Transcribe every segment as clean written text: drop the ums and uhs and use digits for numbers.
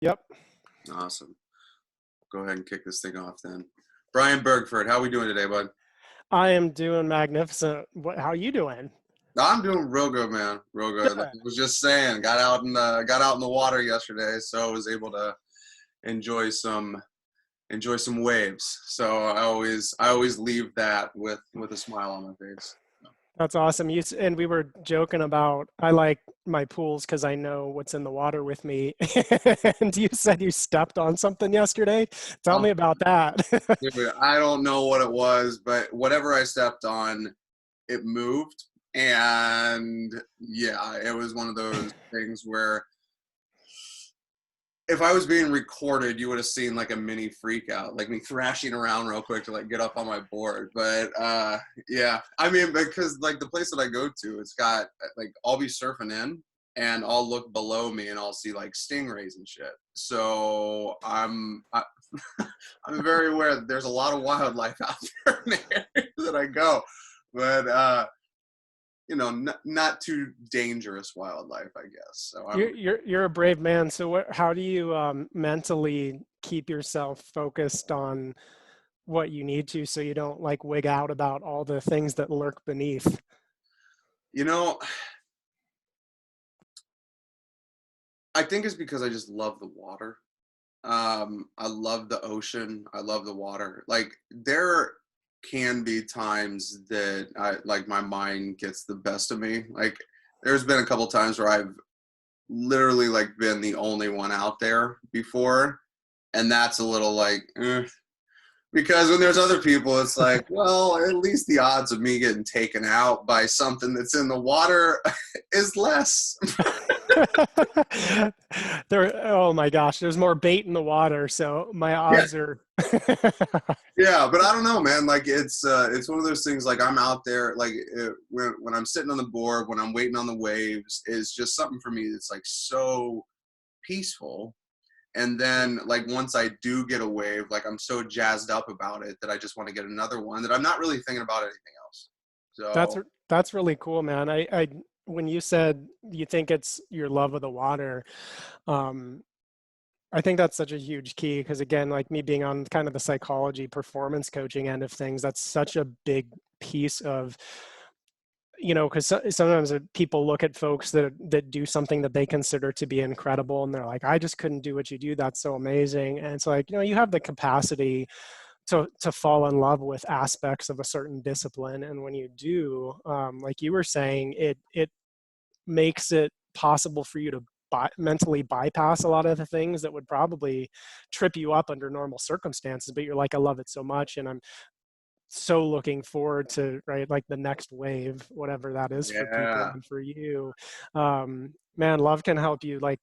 Yep. Awesome. Go ahead and kick this thing off then. Brian Bergford, how are we doing today, bud? I am doing magnificent. How you doing? I'm doing real good, man. Real good. Like Good. I was just saying, got out in the water yesterday, so I was able to enjoy some enjoy some waves. So I always leave that with a smile on my face. That's awesome. And we were joking about I like my pools because I know what's in the water with me. And you said you stepped on something yesterday. Tell Oh, me about that. dude, I don't know what it was, but whatever I stepped on, it moved. And yeah, it was one of those things where if I was being recorded, you would have seen like a mini freak out, like me thrashing around real quick to like get up on my board. But yeah, I mean, because like the place that I go to, it's got like I'll be surfing in and I'll look below me and I'll see like stingrays and shit. So I'm very aware that there's a lot of wildlife out there in the area that I go, but not too dangerous wildlife, I guess. So I'm You're a brave man. So how do you mentally keep yourself focused on what you need to so you don't like wig out about all the things that lurk beneath? you know I think it's because I just love the water. I love the ocean. I love the water. Like there can be times that I like my mind gets the best of me. Like there's been a couple times where I've literally like been the only one out there before, and that's a little like because when there's other people, it's like, well, at least the odds of me getting taken out by something that's in the water is less. Oh my gosh, there's more bait in the water, so my Yeah. odds are Yeah, but I don't know, man. Like it's one of those things. Like I'm out there, like when I'm sitting on the board, when I'm waiting on the waves, is just something for me that's like so peaceful. And then like once I do get a wave, like I'm so jazzed up about it that I just want to get another one. That I'm not really thinking about anything else. that's So that's really cool, man. I when you said you think it's your love of the water, um, I think that's such a huge key because again, like me being on kind of the psychology performance coaching end of things, that's such a big piece of because sometimes people look at folks that do something that they consider to be incredible and they're like, I just couldn't do what you do, that's so amazing. And it's like, you have the capacity to fall in love with aspects of a certain discipline, and when you do, like you were saying, it makes it possible for you to mentally bypass a lot of the things that would probably trip you up under normal circumstances, but you're like, I love it so much and I'm so looking forward to, right, like the next wave, whatever that is for people. yeah, And for you, man, love can help you like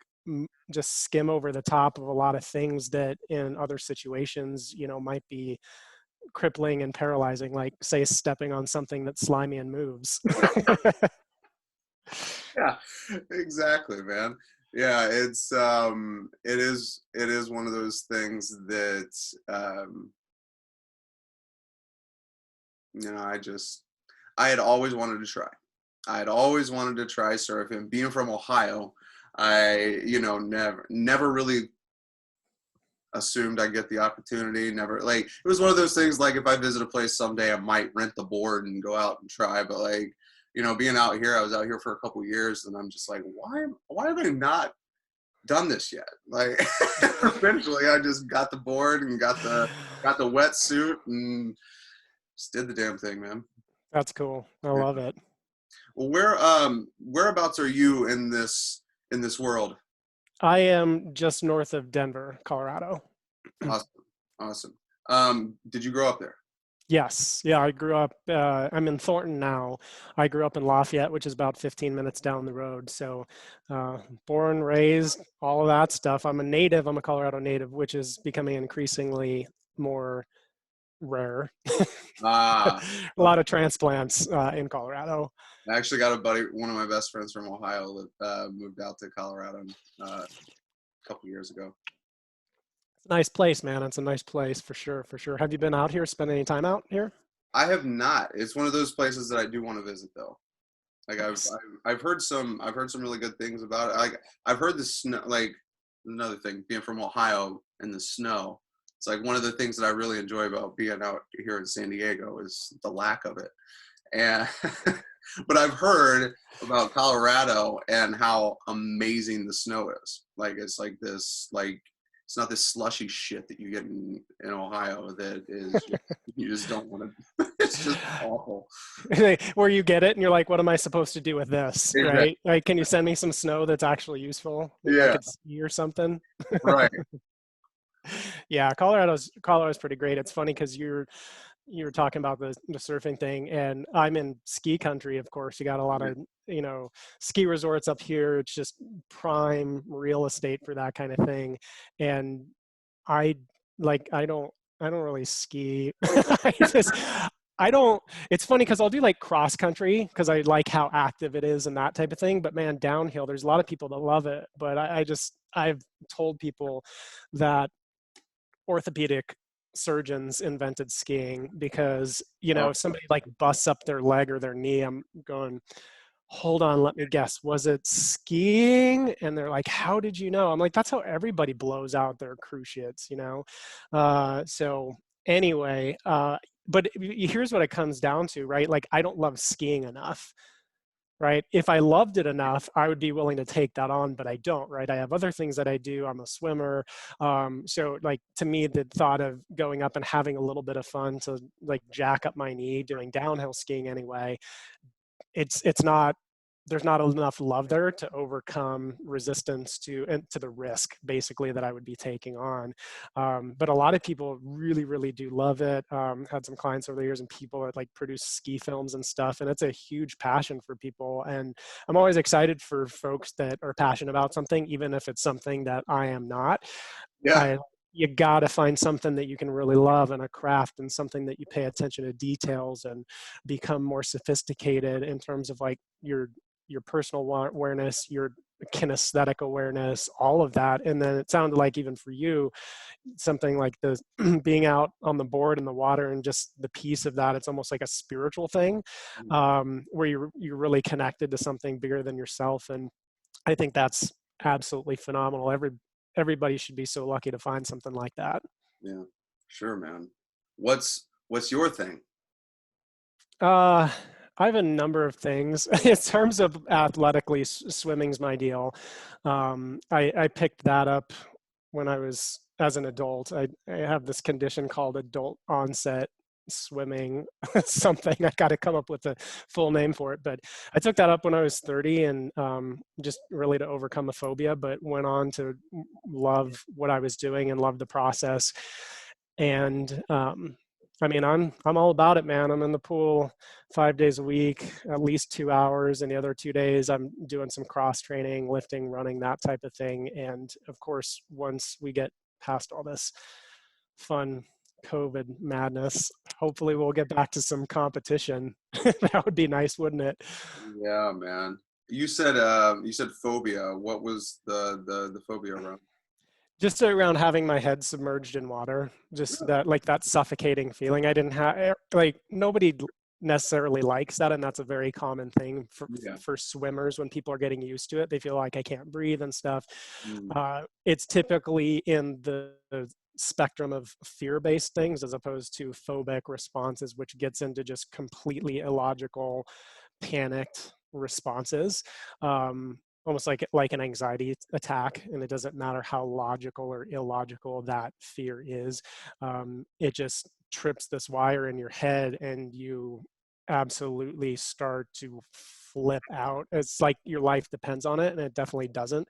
just skim over the top of a lot of things that in other situations might be crippling and paralyzing, like say stepping on something that's slimy and moves. yeah, exactly, man. Yeah, it is one of those things that I had always wanted to try. I had always wanted to try surfing. Being from Ohio, I never really assumed I'd get the opportunity. Never like it was one of those things like if I visit a place someday, I might rent the board and go out and try. But like being out here, I was out here for a couple years, and I'm just like, why have I not done this yet? Like eventually, I just got the board and got the wetsuit and just did the damn thing, man. That's cool. I love it. Well, whereabouts are you in this world? I am just north of Denver, Colorado. Awesome, awesome. Did you grow up there? Yes. Yeah, I grew up, I'm in Thornton now. I grew up in Lafayette, which is about 15 minutes down the road. So, born, raised, all of that stuff. I'm a native. I'm a Colorado native, which is becoming increasingly more rare. Ah, A lot of transplants in Colorado. I actually got a buddy, one of my best friends from Ohio, that moved out to Colorado a couple years ago. It's a nice place, man. It's a nice place for sure, for sure. Have you been out here, spent any time out here? I have not. It's one of those places that I do want to visit, though. Like Nice. I've heard some really good things about it. Like I've heard the snow, like another thing, being from Ohio in the snow. It's like one of the things that I really enjoy about being out here in San Diego is the lack of it. And but I've heard about Colorado and how amazing the snow is. Like it's like this, like it's not this slushy shit that you get in Ohio that is just, you just don't want to. It's just awful. Where you get it and you're like, what am I supposed to do with this? Exactly. Right? Like, can you send me some snow that's actually useful? Maybe I Yeah. could ski or something. Right. Yeah, Colorado's pretty great. It's funny because you're talking about the surfing thing, and I'm in ski country. Of course, you got a lot Yeah. of ski resorts up here. It's just prime real estate for that kind of thing. And I I don't really ski. I just I don't. It's funny because I'll do like cross country because I like how active it is and that type of thing. But man, downhill, there's a lot of people that love it. But I've told people that orthopedic surgeons invented skiing because Oh, if somebody like busts up their leg or their knee, I'm going, hold on, let me guess, was it skiing? And they're like, how did you know? I'm like, that's how everybody blows out their cruciates. So anyway, but here's what it comes down to, right? Like, I don't love skiing enough, right? If I loved it enough, I would be willing to take that on, but I don't, right? I have other things that I do. I'm a swimmer. So like, to me, the thought of going up and having a little bit of fun to like jack up my knee doing downhill skiing anyway, it's not, there's not enough love there to overcome resistance to the risk basically that I would be taking on. But a lot of people really, really do love it. Had some clients over the years and people that like produce ski films and stuff, and it's a huge passion for people. And I'm always excited for folks that are passionate about something, even if it's something that I am not. yeah. I You got to find something that you can really love in a craft, and something that you pay attention to details and become more sophisticated in terms of like your personal awareness, your kinesthetic awareness, all of that. And then it sounded like even for you, something like the being out on the board in the water and just the piece of that, it's almost like a spiritual thing, where you're really connected to something bigger than yourself. And I think that's absolutely phenomenal. Everybody should be so lucky to find something like that. Yeah. Sure, man. What's your thing? Uh, I have a number of things. In terms of athletically, swimming's my deal. I picked that up when I was as an adult. I have this condition called adult onset swimming something. I got to come up with a full name for it, but I took that up when I was 30, and just really to overcome a phobia, but went on to love what I was doing and love the process. And I mean, I'm all about it, man. I'm in the pool 5 days a week, at least 2 hours, and the other 2 days I'm doing some cross training, lifting, running, that type of thing. And of course, once we get past all this fun COVID madness, hopefully we'll get back to some competition. That would be nice, wouldn't it? Yeah, man. You said phobia. What was the phobia around? Just around having my head submerged in water, just Really? that, like, that suffocating feeling. I didn't have, like, nobody necessarily likes that, and that's a very common thing Yeah. for swimmers. When people are getting used to it, they feel like I can't breathe and stuff. Mm, It's typically in the spectrum of fear-based things as opposed to phobic responses, which gets into just completely illogical, panicked responses. Almost like an anxiety attack, and it doesn't matter how logical or illogical that fear is. It just trips this wire in your head, and you absolutely start to flip out. It's like your life depends on it, and it definitely doesn't,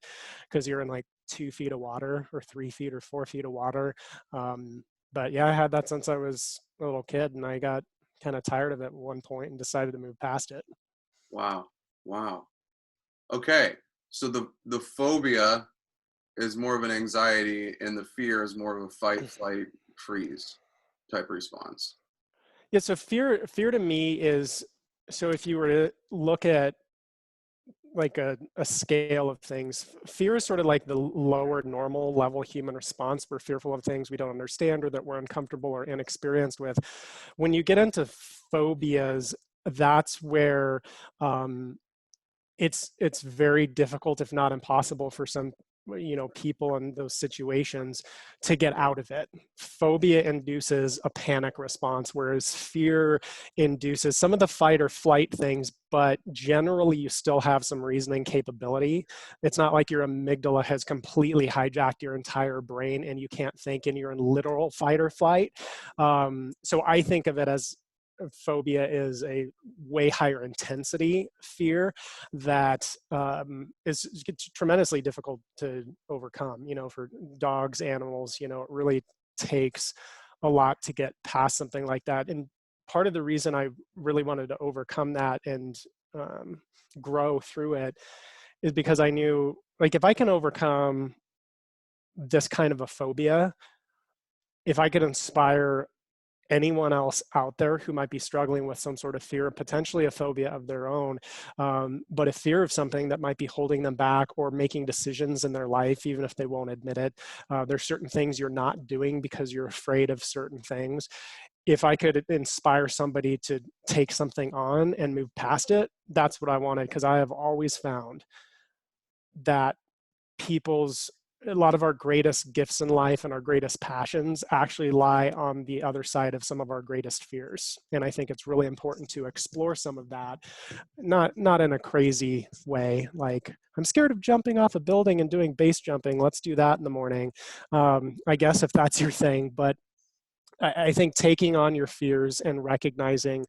because you're in like 2 feet of water or 3 feet or 4 feet of water. But yeah, I had that since I was a little kid, and I got kind of tired of it at one point and decided to move past it. wow. Wow. Okay. So the phobia is more of an anxiety and the fear is more of a fight, flight, freeze type response. Yeah, so fear to me is, so if you were to look at like a scale of things, fear is sort of like the lower normal level human response. We're fearful of things we don't understand or that we're uncomfortable or inexperienced with. When you get into phobias, that's where it's very difficult, if not impossible, for some people in those situations to get out of it. Phobia induces a panic response, whereas fear induces some of the fight or flight things, but generally you still have some reasoning capability. It's not like your amygdala has completely hijacked your entire brain and you can't think and you're in literal fight or flight. So I think of it as phobia is a way higher intensity fear that is tremendously difficult to overcome. For dogs, animals, it really takes a lot to get past something like that. And part of the reason I really wanted to overcome that and grow through it is because I knew, like, if I can overcome this kind of a phobia, if I could inspire anyone else out there who might be struggling with some sort of fear, potentially a phobia of their own, but a fear of something that might be holding them back or making decisions in their life, even if they won't admit it. There's certain things you're not doing because you're afraid of certain things. If I could inspire somebody to take something on and move past it, that's what I wanted, because I have always found that a lot of our greatest gifts in life and our greatest passions actually lie on the other side of some of our greatest fears. And I think it's really important to explore some of that, not in a crazy way, like, I'm scared of jumping off a building and doing base jumping, let's do that in the morning. I guess if that's your thing, but I think taking on your fears and recognizing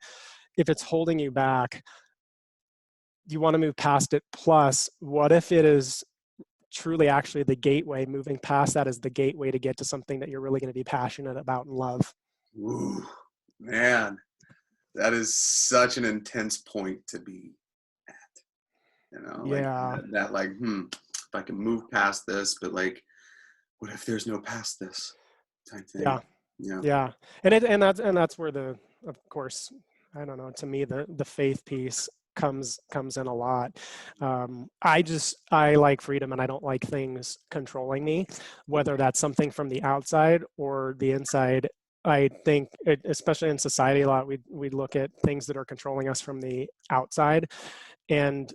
if it's holding you back, you want to move past it. Plus, what if it is truly actually the gateway, moving past that is the gateway to get to something that you're really going to be passionate about and love. Ooh, man, that is such an intense point to be at, like Yeah. that like, if I can move past this, but like, what if there's no past this type thing? Yeah. Yeah. And that's where of course, I don't know, to me, the faith piece comes in a lot. I like freedom, and I don't like things controlling me, whether that's something from the outside or the inside. I think especially in society a lot, we look at things that are controlling us from the outside, and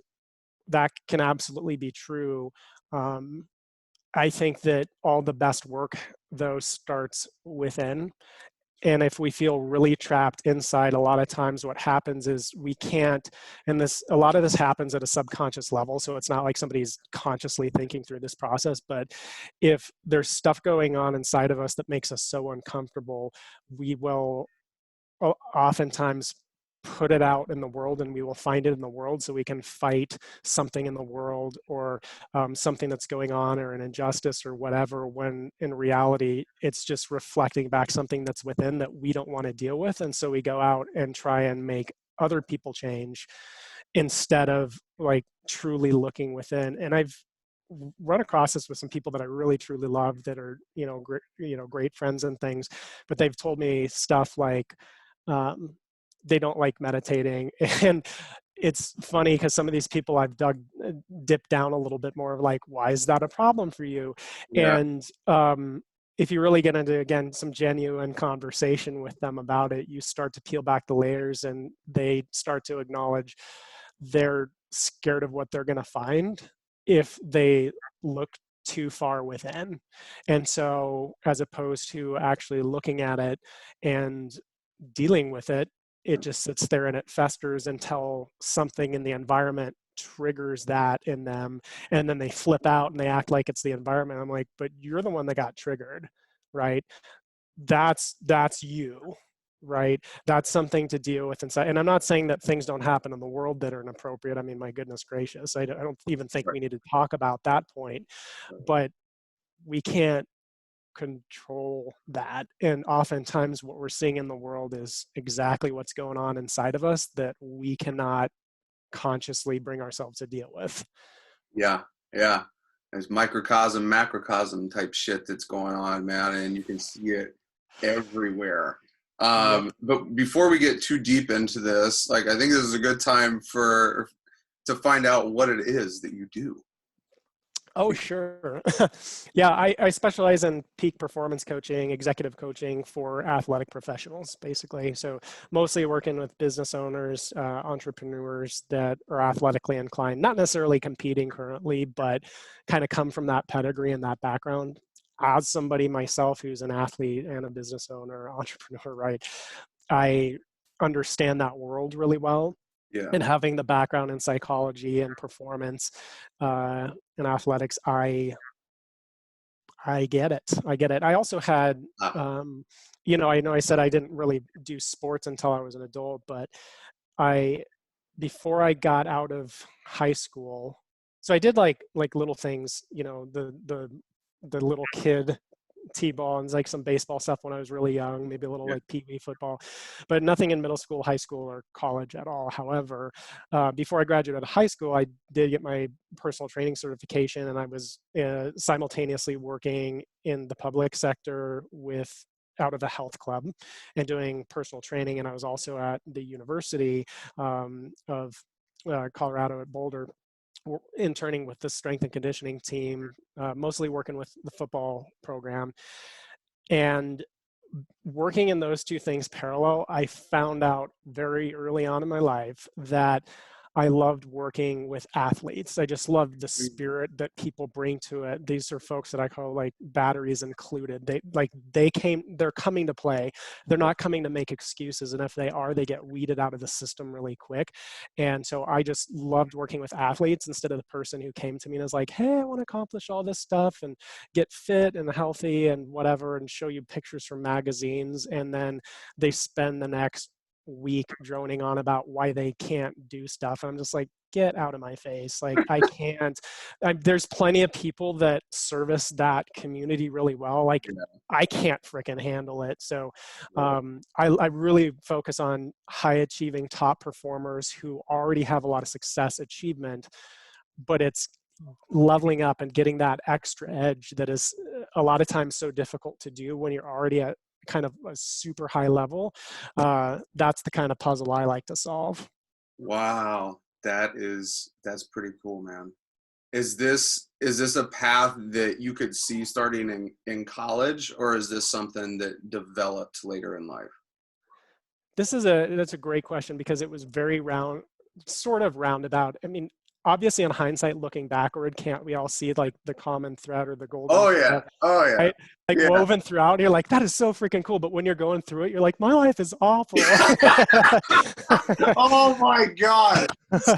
that can absolutely be true. I think that all the best work, though, starts within. And if we feel really trapped inside, a lot of times what happens is we can't, and a lot of this happens at a subconscious level. So it's not like somebody's consciously thinking through this process, but if there's stuff going on inside of us that makes us so uncomfortable, we will oftentimes put it out in the world, and we will find it in the world so we can fight something in the world, or something that's going on, or an injustice or whatever, when in reality it's just reflecting back something that's within that we don't want to deal with. And so we go out and try and make other people change instead of like truly looking within. And I've run across this with some people that I really truly love that are great friends and things, but they've told me stuff like they don't like meditating. And it's funny because some of these people I've dipped down a little bit more of like, why is that a problem for you? Yeah. And if you really get into, again, some genuine conversation with them about it, you start to peel back the layers, and they start to acknowledge they're scared of what they're going to find if they look too far within. And so as opposed to actually looking at it and dealing with it, it just sits there and it festers until something in the environment triggers that in them, and then they flip out and they act like it's the environment. I'm like, but you're the one that got triggered, right? That's you, right? That's something to deal with inside. And I'm not saying that things don't happen in the world that are inappropriate. I mean, my goodness gracious, I don't even think Right. we need to talk about that point, but we can't control that. And oftentimes what we're seeing in the world is exactly what's going on inside of us that we cannot consciously bring ourselves to deal with. Yeah. Yeah. There's microcosm, macrocosm type shit that's going on, man, and you can see it everywhere. Yep. But before we get too deep into this, like, I think this is a good time to find out what it is that you do. Oh, sure. Yeah, I specialize in peak performance coaching, executive coaching for athletic professionals, basically. So mostly working with business owners, entrepreneurs that are athletically inclined, not necessarily competing currently, but kind of come from that pedigree and that background. As somebody myself who's an athlete and a business owner, entrepreneur, right? I understand that world really well, Yeah. and having the background in psychology and performance and athletics, I get it. I get it. I also had, Ah, um, I know I said I didn't really do sports until I was an adult, but I before I got out of high school, so I did like little things, the little kid t-ball and like some baseball stuff when I was really young, maybe a little yeah. like pee-wee football, but nothing in middle school, high school, or college at all. However, before I graduated high school, I did get my personal training certification, and I was simultaneously working in the public sector with out of a health club and doing personal training. And I was also at the University of Colorado at Boulder, interning with the strength and conditioning team, mostly working with the football program. And working in those two things parallel, I found out very early on in my life that I loved working with athletes. I just loved the Mm, spirit that people bring to it. These are folks that I call like batteries included. They're coming to play. They're yeah. not coming to make excuses. And if they are, they get weeded out of the system really quick. And so I just loved working with athletes instead of the person who came to me and was like, hey, I want to accomplish all this stuff and get fit and healthy and whatever, and show you pictures from magazines, and then they spend the next week droning on about why they can't do stuff. And I'm just like, get out of my face. Like, I can't. There's plenty of people that service that community really well. Like, Yeah. I can't freaking handle it. So Right. I really focus on high achieving top performers who already have a lot of success achievement, but it's leveling up and getting that extra edge that is a lot of times so difficult to do when you're already at kind of a super high level. That's the kind of puzzle I like to solve. Wow. That's pretty cool, man. Is this a path that you could see starting in college, or is this something that developed later in life? That's a great question, because it was very sort of roundabout. I mean, obviously, in hindsight, looking backward, can't we all see like the common thread or the golden Oh thread, yeah. Oh yeah. right? Like Yeah. woven throughout, and you're like, that is so freaking cool. But when you're going through it, you're like, my life is awful. Oh my God. So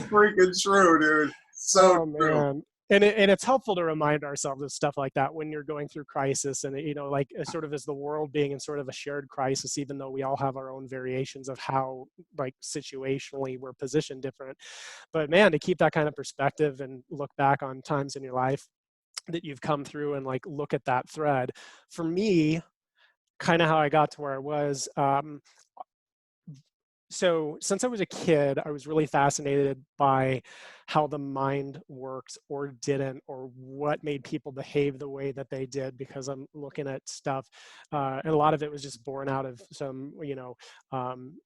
freaking true, dude. So Oh true. man. And it's helpful to remind ourselves of stuff like that when you're going through crisis, and like sort of as the world being in sort of a shared crisis, even though we all have our own variations of how like situationally we're positioned different. But man, to keep that kind of perspective and look back on times in your life that you've come through and like look at that thread, for me, kind of how I got to where I was. So since I was a kid, I was really fascinated by how the mind works or didn't, or what made people behave the way that they did, because I'm looking at stuff, and a lot of it was just born out of some,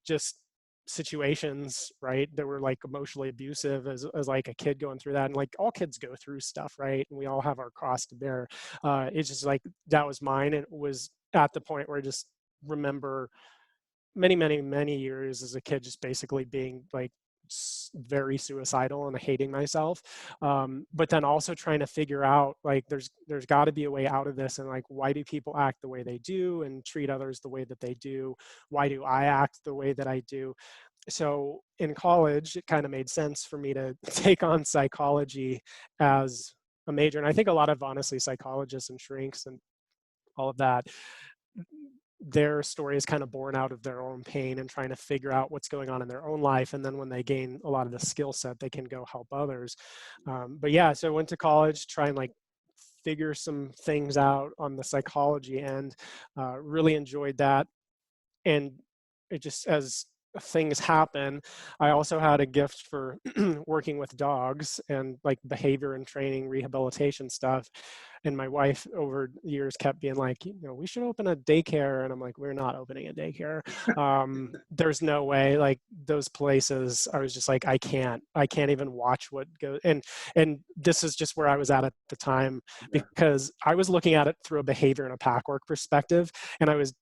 just situations, right, that were like emotionally abusive as like a kid going through that. And like all kids go through stuff, right, and we all have our cross to bear. It's just like that was mine, and it was at the point where I just remember many years as a kid just basically being like very suicidal and hating myself, but then also trying to figure out like there's got to be a way out of this, and like why do people act the way they do and treat others the way that they do, why do I act the way that I do. So in college it kind of made sense for me to take on psychology as a major, and I think a lot of honestly psychologists and shrinks and all of that, their story is kind of born out of their own pain and trying to figure out what's going on in their own life. And then when they gain a lot of the skill set, they can go help others. But yeah, so I went to college, try and like figure some things out on the psychology end. Really enjoyed that. And it just, as things happen. I also had a gift for working with dogs and like behavior and training, rehabilitation stuff. And my wife over the years kept being like, you know, we should open a daycare. And I'm like, we're not opening a daycare. There's no way. Like those places, I was just like, I can't even watch what goes. And this is just where I was at the time, Yeah. because I was looking at it through a behavior and a pack work perspective. And I was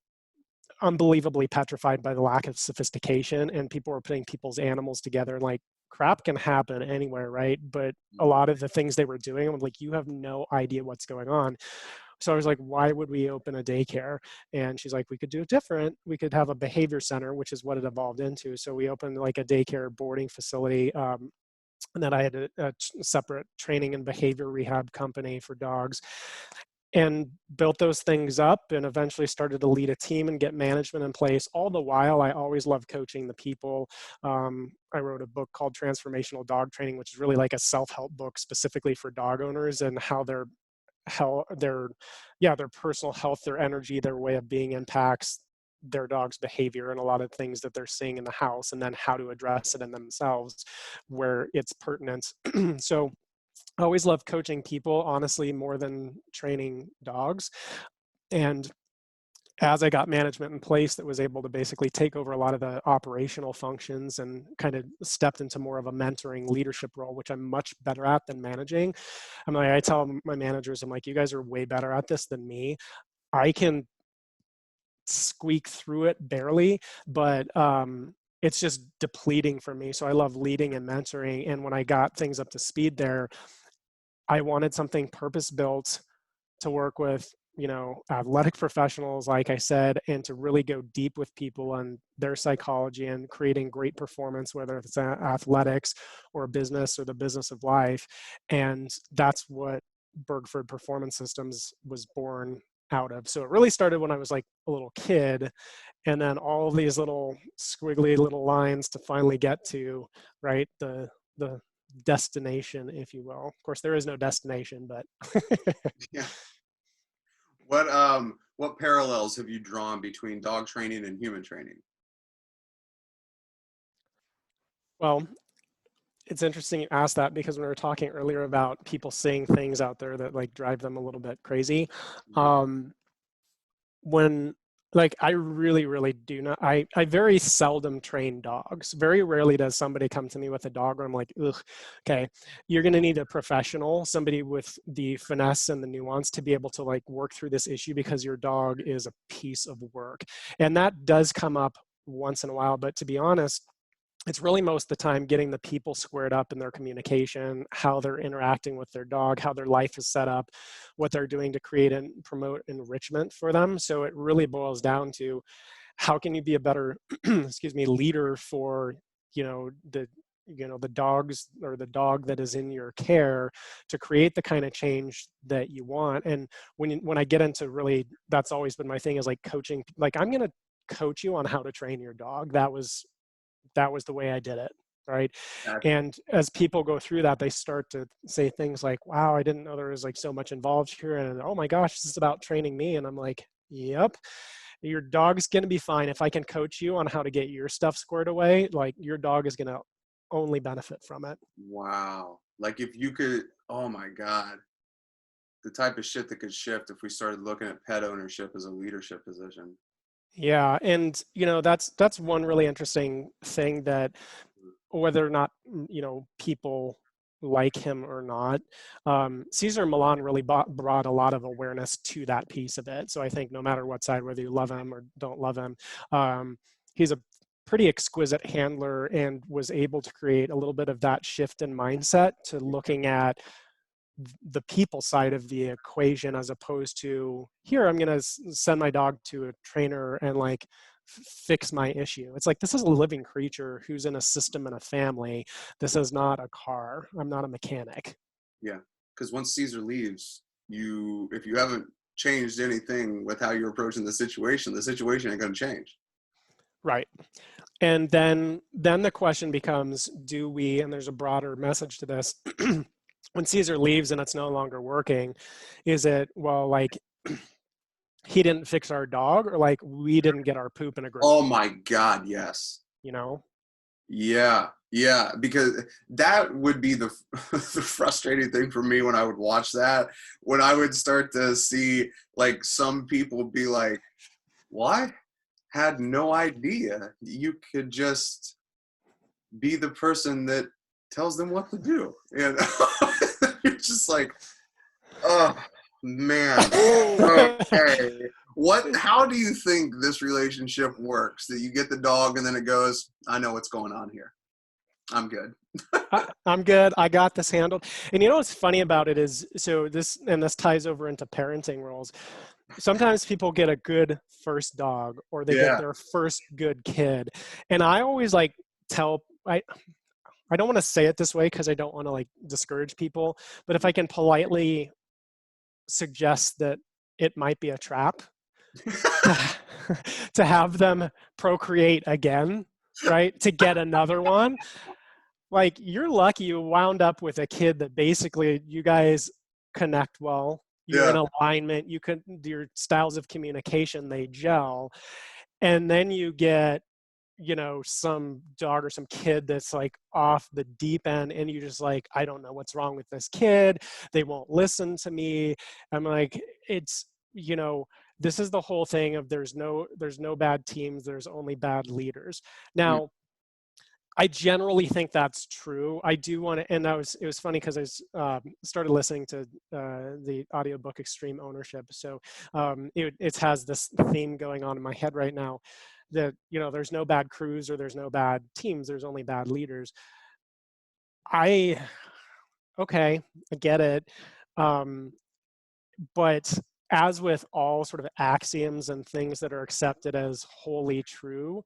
unbelievably petrified by the lack of sophistication, and people were putting people's animals together, and like crap can happen anywhere, right? But a Mhm. lot of the things they were doing, I'm like, you have no idea what's going on. So I was like, why would we open a daycare? And she's like, we could do it different. We could have a behavior center, which is what it evolved into. So we opened like a daycare boarding facility, and then I had a separate training and behavior rehab company for dogs, and built those things up, and eventually started to lead a team and get management in place. All the while, I always loved coaching the people. I wrote a book called Transformational Dog Training, which is really like a self-help book specifically for dog owners, and how their personal health, their energy, their way of being impacts their dog's behavior and a lot of things that they're seeing in the house, and then how to address it in themselves where it's pertinent. So I always loved coaching people, honestly, more than training dogs. And as I got management in place that was able to basically take over a lot of the operational functions and kind of stepped into more of a mentoring leadership role, which I'm much better at than managing. I'm like, I tell my managers, I'm like, you guys are way better at this than me. I can squeak through it barely, but it's just depleting for me. So I love leading and mentoring. And when I got things up to speed there, I wanted something purpose built to work with, you know, athletic professionals, like I said, and to really go deep with people on their psychology and creating great performance, whether it's athletics or business or the business of life. And that's what Bergford Performance Systems was born out of. So it really started when I was like a little kid, and then all of these little squiggly little lines to finally get to, right, the destination, if you will. Of course, there is no destination, but Yeah. What parallels have you drawn between dog training and human training? well, it's interesting you asked that, because when we were talking earlier about people seeing things out there that like drive them a little bit crazy, Mhm. um, when like I really do not, I very seldom train dogs. Very rarely does somebody come to me with a dog where I'm like, ugh, okay, you're gonna need a professional, somebody with the finesse and the nuance to be able to like work through this issue, because your dog is a piece of work. And that does come up once in a while, but to be honest, it's really most of the time getting the people squared up in their communication, how they're interacting with their dog, how their life is set up, what they're doing to create and promote enrichment for them. So it really boils down to how can you be a better excuse me, leader for, you know, the dogs, or the dog that is in your care, to create the kind of change that you want. And when I get into, really, that's always been my thing, is like coaching, like I'm going to coach you on how to train your dog. That was the way I did it, right? Gotcha. And as people go through that, they start to say things like, wow, I didn't know there was like so much involved here, and oh my gosh, this is about training me. And I'm like, yep, your dog's going to be fine if I can coach you on how to get your stuff squared away. Like your dog is going to only benefit from it. Wow. Like if you could, oh my God, the type of shit that could shift if we started looking at pet ownership as a leadership position. Yeah, and you know, that's one really interesting thing, that whether or not, people like him or not, Caesar Milan really brought a lot of awareness to that piece of it. So I think no matter what side, whether you love him or don't love him, um, he's a pretty exquisite handler, and was able to create a little bit of that shift in mindset to looking at the people side of the equation, as opposed to, here, I'm going to send my dog to a trainer and like fix my issue. It's like, this is a living creature who's in a system and a family. This is not a car. I'm not a mechanic. Yeah. Because once Caesar leaves, if you haven't changed anything with how you're approaching the situation ain't going to change. Right. And then the question becomes, do we, and there's a broader message to this, when Caesar leaves and it's no longer working, is it, well, like, he didn't fix our dog, or like we didn't get our poop in a great Oh my God, yes. you know? Yeah, yeah, because that would be the the frustrating thing for me when I would watch that, when I would start to see, like, some people be like, "Well, I had no idea you could just be the person that tells them what to do." And you're just like, "Oh, man. Okay. How do you think this relationship works? That you get the dog and then it goes, I know what's going on here. I'm good." I'm good. I got this handled. And you know what's funny about it is, so this ties over into parenting roles. Sometimes people get a good first dog or they get Yeah. their first good kid. And I always like tell I don't want to say it this way because I don't want to like discourage people, but if I can politely suggest that it might be a trap to, to have them procreate again, right? To get another one. Like you're lucky you wound up with a kid that basically you guys connect well. You're in Yeah. alignment. You can your styles of communication, they gel. And then you get, you know, some dog or some kid that's like off the deep end and you just like, I don't know what's wrong with this kid. They won't listen to me. I'm like, it's, you know, this is the whole thing of there's no bad teams, there's only bad leaders. Mm, Now, I generally think that's true. I do want to, and it was funny because started listening to the audiobook Extreme Ownership. So it has this theme going on in my head right now that, you know, there's no bad crews or there's no bad teams, there's only bad leaders. I, okay, I get it. Um, but as with all sort of axioms and things that are accepted as wholly true,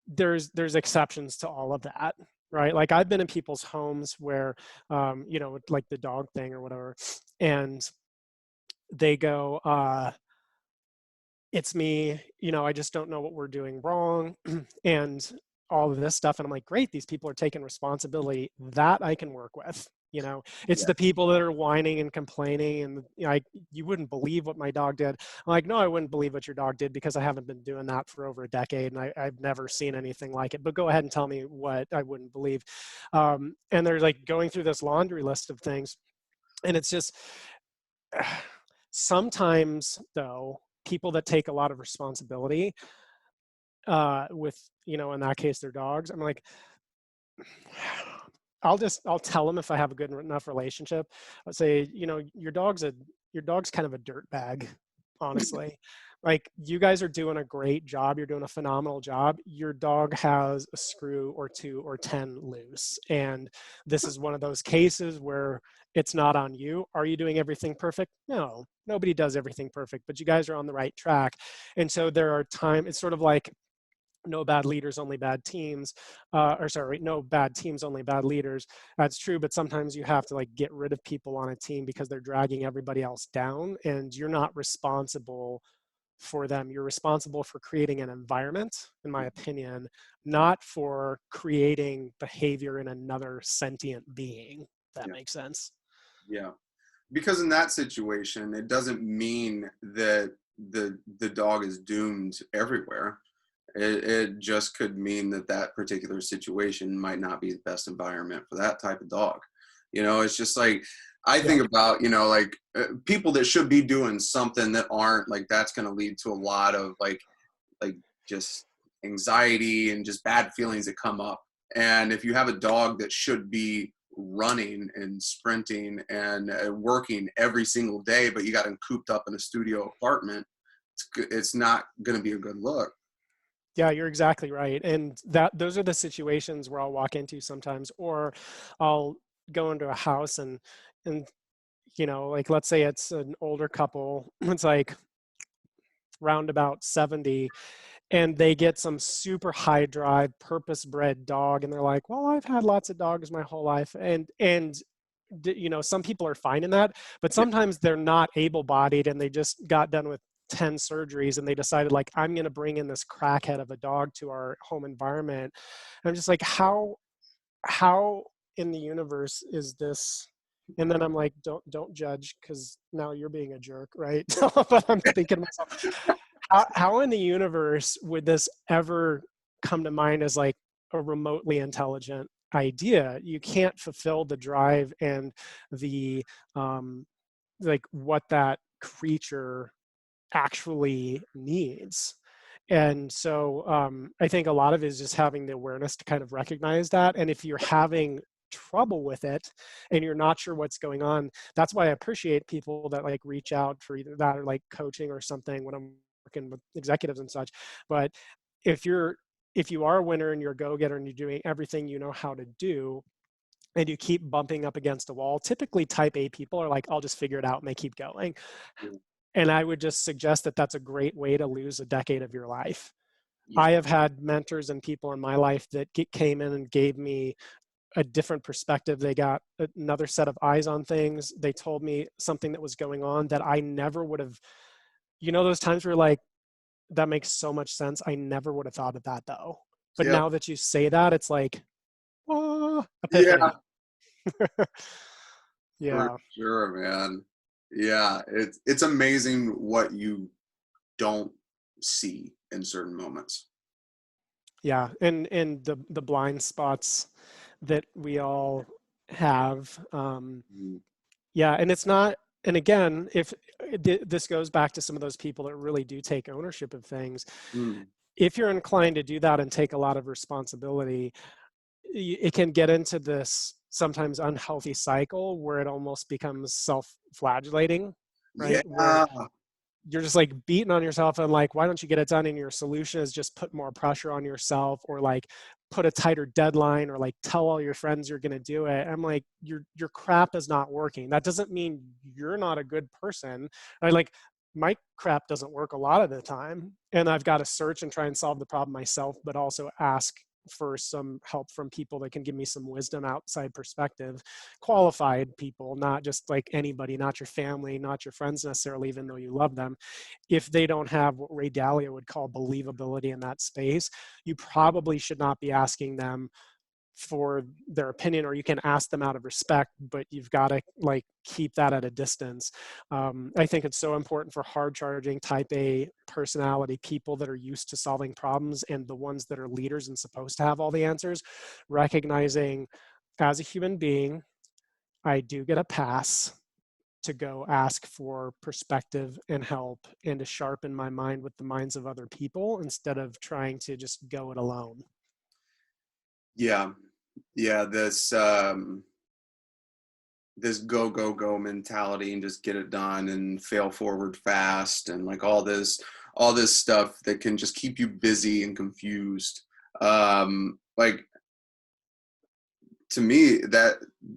there's exceptions to all of that, right? Like I've been in people's homes where you know, like the dog thing or whatever, and they go, it's me, you know, I just don't know what we're doing wrong and all of this stuff. And I'm like, great, these people are taking responsibility. That I can work with. You know, it's yeah. the people that are whining and complaining and, you know, you wouldn't believe what my dog did. I'm like, no, I wouldn't believe what your dog did because I haven't been doing that for over a decade and I've never seen anything like it. But go ahead and tell me what I wouldn't believe. And they're like going through this laundry list of things. And it's just, sometimes though, people that take a lot of responsibility with, you know, in that case their dogs, I'm like, I'll tell them if I have a good enough relationship. I'll say, you know, your dog's kind of a dirt bag, honestly. Like you guys are doing a great job. You're doing a phenomenal job. Your dog has a screw or two or 10 loose. And this is one of those cases where it's not on you. Are you doing everything perfect? No, nobody does everything perfect, but you guys are on the right track. And so there are times, it's sort of like, no bad leaders, only bad teams, or sorry, no bad teams, only bad leaders. That's true, but sometimes you have to like get rid of people on a team because they're dragging everybody else down, and you're not responsible for them. You're responsible for creating an environment, in my opinion, not for creating behavior in another sentient being. If that Yeah. makes sense. Yeah. Because in that situation, it doesn't mean that the dog is doomed everywhere. It just could mean that that particular situation might not be the best environment for that type of dog. You know, it's just like I Yeah. think about, you know, like people that should be doing something that aren't, like that's going to lead to a lot of like just anxiety and just bad feelings that come up. And if you have a dog that should be running and sprinting and working every single day, but you got him cooped up in a studio apartment, it's not going to be a good look. Yeah, you're exactly right. And those are the situations where I'll walk into sometimes, or I'll go into a house and you know, like let's say it's an older couple, it's like roundabout 70, and they get some super high drive, purpose bred dog, and they're like, well, I've had lots of dogs my whole life. And you know, some people are fine in that, but Yeah, sometimes they're not able bodied and they just got done with 10 surgeries and they decided like, I'm going to bring in this crackhead of a dog to our home environment. And I'm just like, how in the universe is this? And then I'm like, don't judge because now you're being a jerk, right? But I'm thinking to myself, how in the universe would this ever come to mind as like a remotely intelligent idea. You can't fulfill the drive and the like what that creature actually needs. And so I think a lot of it is just having the awareness to kind of recognize that. And if you're having trouble with it and you're not sure what's going on, that's why I appreciate people that like reach out for either that or like coaching or something when I'm working with executives and such. But if you are a winner and you're a go-getter and you're doing everything you know how to do, and you keep bumping up against a wall, typically type A people are like, I'll just figure it out, and they keep going. And I would just suggest that that's a great way to lose a decade of your life. Yeah. I have had mentors and people in my life that came in and gave me a different perspective. They got another set of eyes on things. They told me something that was going on that I never would have, those times where like, that makes so much sense. I never would have thought of that though. But Yep. now that you say that, it's like, oh, Yeah, epiphany. for Yeah. sure, man. Yeah, it's amazing what you don't see in certain moments. Yeah. And the blind spots that we all have. Mm. Yeah. And it's not, and again, if this goes back to some of those people that really do take ownership of things, Mm. if you're inclined to do that and take a lot of responsibility, it can get into this sometimes unhealthy cycle where it almost becomes self-flagellating, right? Where Yeah, you're just like beating on yourself and like, why don't you get it done? And your solution is just put more pressure on yourself, or like put a tighter deadline, or like tell all your friends you're going to do it. I'm like, your crap is not working. That doesn't mean you're not a good person. I like, my crap doesn't work a lot of the time, and I've got to search and try and solve the problem myself, but also ask for some help from people that can give me some wisdom, outside perspective, qualified people, not just like anybody, not your family, not your friends necessarily, even though you love them. If they don't have what Ray Dalio would call believability in that space, you probably should not be asking them for their opinion, or you can ask them out of respect, but you've got to like keep that at a distance. I think it's so important for hard charging type A personality people that are used to solving problems, and the ones that are leaders and supposed to have all the answers, recognizing as a human being, I do get a pass to go ask for perspective and help, and to sharpen my mind with the minds of other people instead of trying to just go it alone. yeah, yeah. This go go go mentality and just get it done and fail forward fast and like all this stuff that can just keep you busy and confused. Like to me,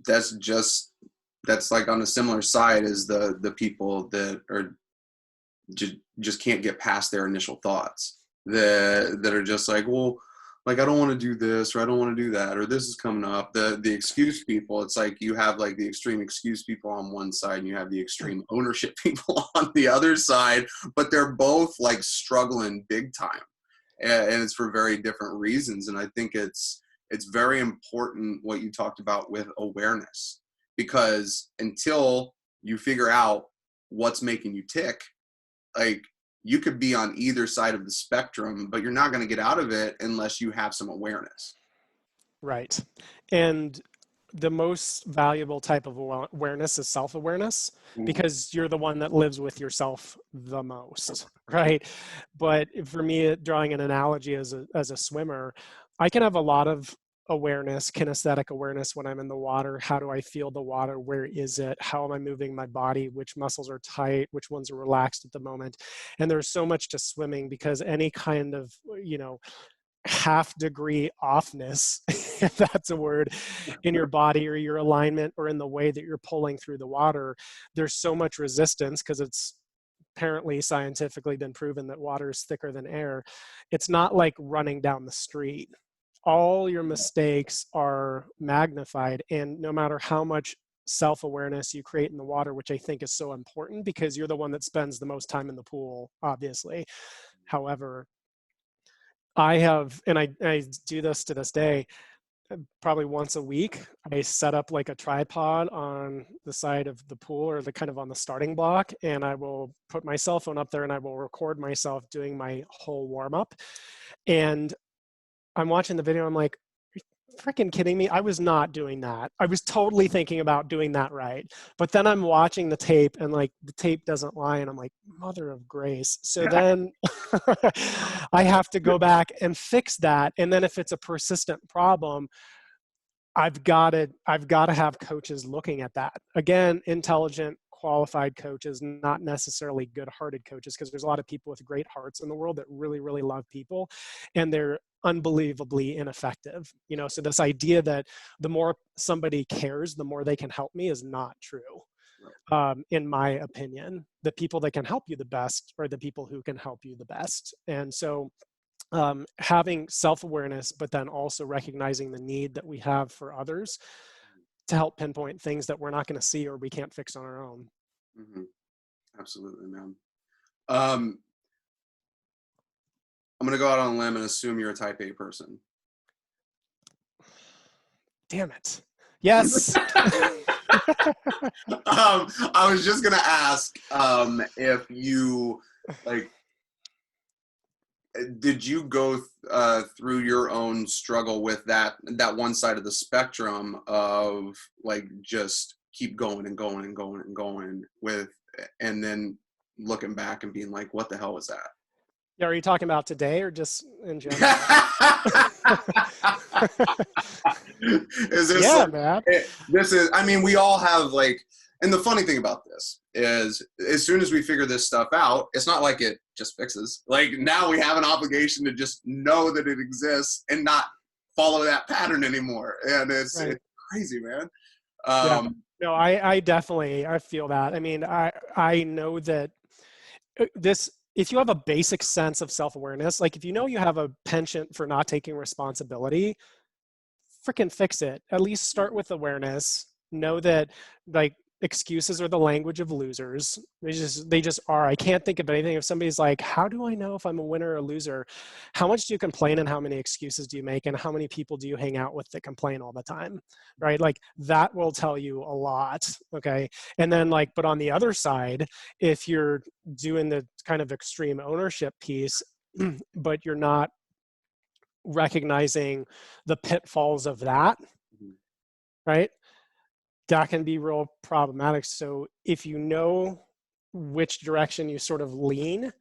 that's just that's like on a similar side as the people that are just can't get past their initial thoughts, that are just like, well, like I don't want to do this, or I don't want to do that, or this is coming up. The excuse people, it's like you have like the extreme excuse people on one side and you have the extreme ownership people on the other side, but they're both like struggling big time, and it's for very different reasons. And I think it's very important what you talked about with awareness, because until you figure out what's making you tick, like you could be on either side of the spectrum, but you're not going to get out of it unless you have some awareness. Right. And the most valuable type of awareness is self-awareness, Mm. because you're the one that lives with yourself the most, right? But for me, drawing an analogy as a swimmer, I can have a lot of awareness, kinesthetic awareness when I'm in the water. How do I feel the water? Where is it? How am I moving my body? Which muscles are tight? Which ones are relaxed at the moment? And there's so much to swimming, because any kind of, half degree offness, if that's a word, in your body or your alignment or in the way that you're pulling through the water, there's so much resistance, because it's apparently scientifically been proven that water is thicker than air. It's not like running down the street. All your mistakes are magnified, and no matter how much self-awareness you create in the water, which I think is so important, because you're the one that spends the most time in the pool, obviously. However, I have, and I do this to this day, probably once a week, I set up like a tripod on the side of the pool, or the kind of on the starting block, and I will put my cell phone up there and I will record myself doing my whole warm up. And I'm watching the video. I'm like, freaking kidding me? I was not doing that. I was totally thinking about doing that right. But then I'm watching the tape and like the tape doesn't lie. And I'm like, mother of grace. So then I have to go back and fix that. And then if it's a persistent problem, I've got to have coaches looking at that. Again, intelligent, qualified coaches, not necessarily good-hearted coaches, because there's a lot of people with great hearts in the world that really, really love people, and they're unbelievably ineffective. So this idea that the more somebody cares, the more they can help me is not true. In my opinion, the people that can help you the best are the people who can help you the best. And so having self-awareness, but then also recognizing the need that we have for others to help pinpoint things that we're not going to see or we can't fix on our own. Mm-hmm. Absolutely, man. I'm going to go out on a limb and assume you're a type A person. Damn it. Yes. I was just going to ask if you, like, did you go through your own struggle with that one side of the spectrum of like just keep going and going and going and going with, and then looking back and being like, what the hell was that? Yeah, are you talking about today or just in general? Is this yeah, like, man. this is, I mean, we all have like, and the funny thing about this is as soon as we figure this stuff out, it's not like it just fixes. Like now we have an obligation to just know that it exists and not follow that pattern anymore. And it's crazy, man. Yeah. No, I definitely, I feel that. I mean, I know that if you have a basic sense of self-awareness, like if you know you have a penchant for not taking responsibility, freaking fix it. At least start with awareness. Know that like excuses are the language of losers. They just are. I can't think of anything. If somebody's like, how do I know if I'm a winner or a loser? How much do you complain and how many excuses do you make and how many people do you hang out with that complain all the time? Right? Like that will tell you a lot. Okay. And then like, but on the other side, if you're doing the kind of extreme ownership piece, but you're not recognizing the pitfalls of that, right? That can be real problematic. So if you know which direction you sort of lean,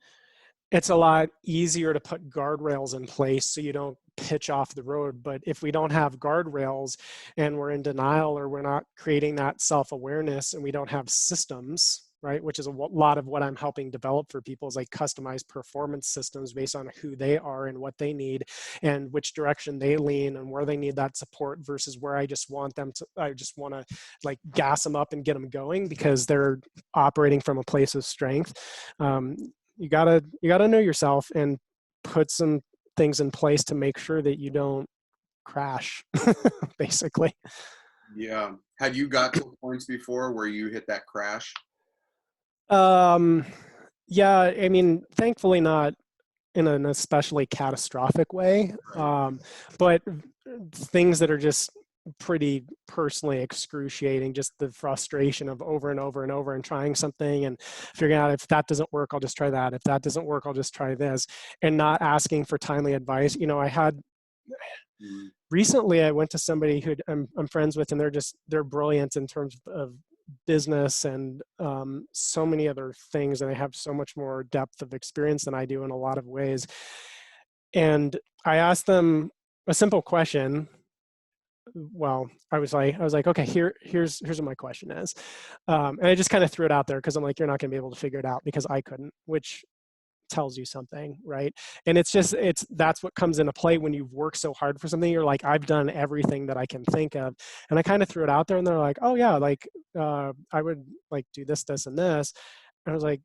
it's a lot easier to put guardrails in place so you don't pitch off the road. But if we don't have guardrails and we're in denial or we're not creating that self-awareness and we don't have systems, right, which is a lot of what I'm helping develop for people is like customized performance systems based on who they are and what they need and which direction they lean and where they need that support versus where I just want to like gas them up and get them going because they're operating from a place of strength. You gotta know yourself and put some things in place to make sure that you don't crash, basically. Yeah. Had you got to points before where you hit that crash? Yeah, I mean, thankfully not in an especially catastrophic way, but things that are just pretty personally excruciating, just the frustration of over and over and over and trying something and figuring out if that doesn't work, I'll just try that. If that doesn't work, I'll just try this, and not asking for timely advice. I had recently, I went to somebody who I'm friends with, and they're brilliant in terms of business and so many other things, and they have so much more depth of experience than I do in a lot of ways. And I asked them a simple question. Well, I was like, okay, here's what my question is, and I just kind of threw it out there because I'm like, you're not going to be able to figure it out because I couldn't, which tells you something, right? And that's what comes into play when you've worked so hard for something. You're like, I've done everything that I can think of, and I kind of threw it out there, and they're like, oh yeah, like I would like do this, this, and this. And I was like,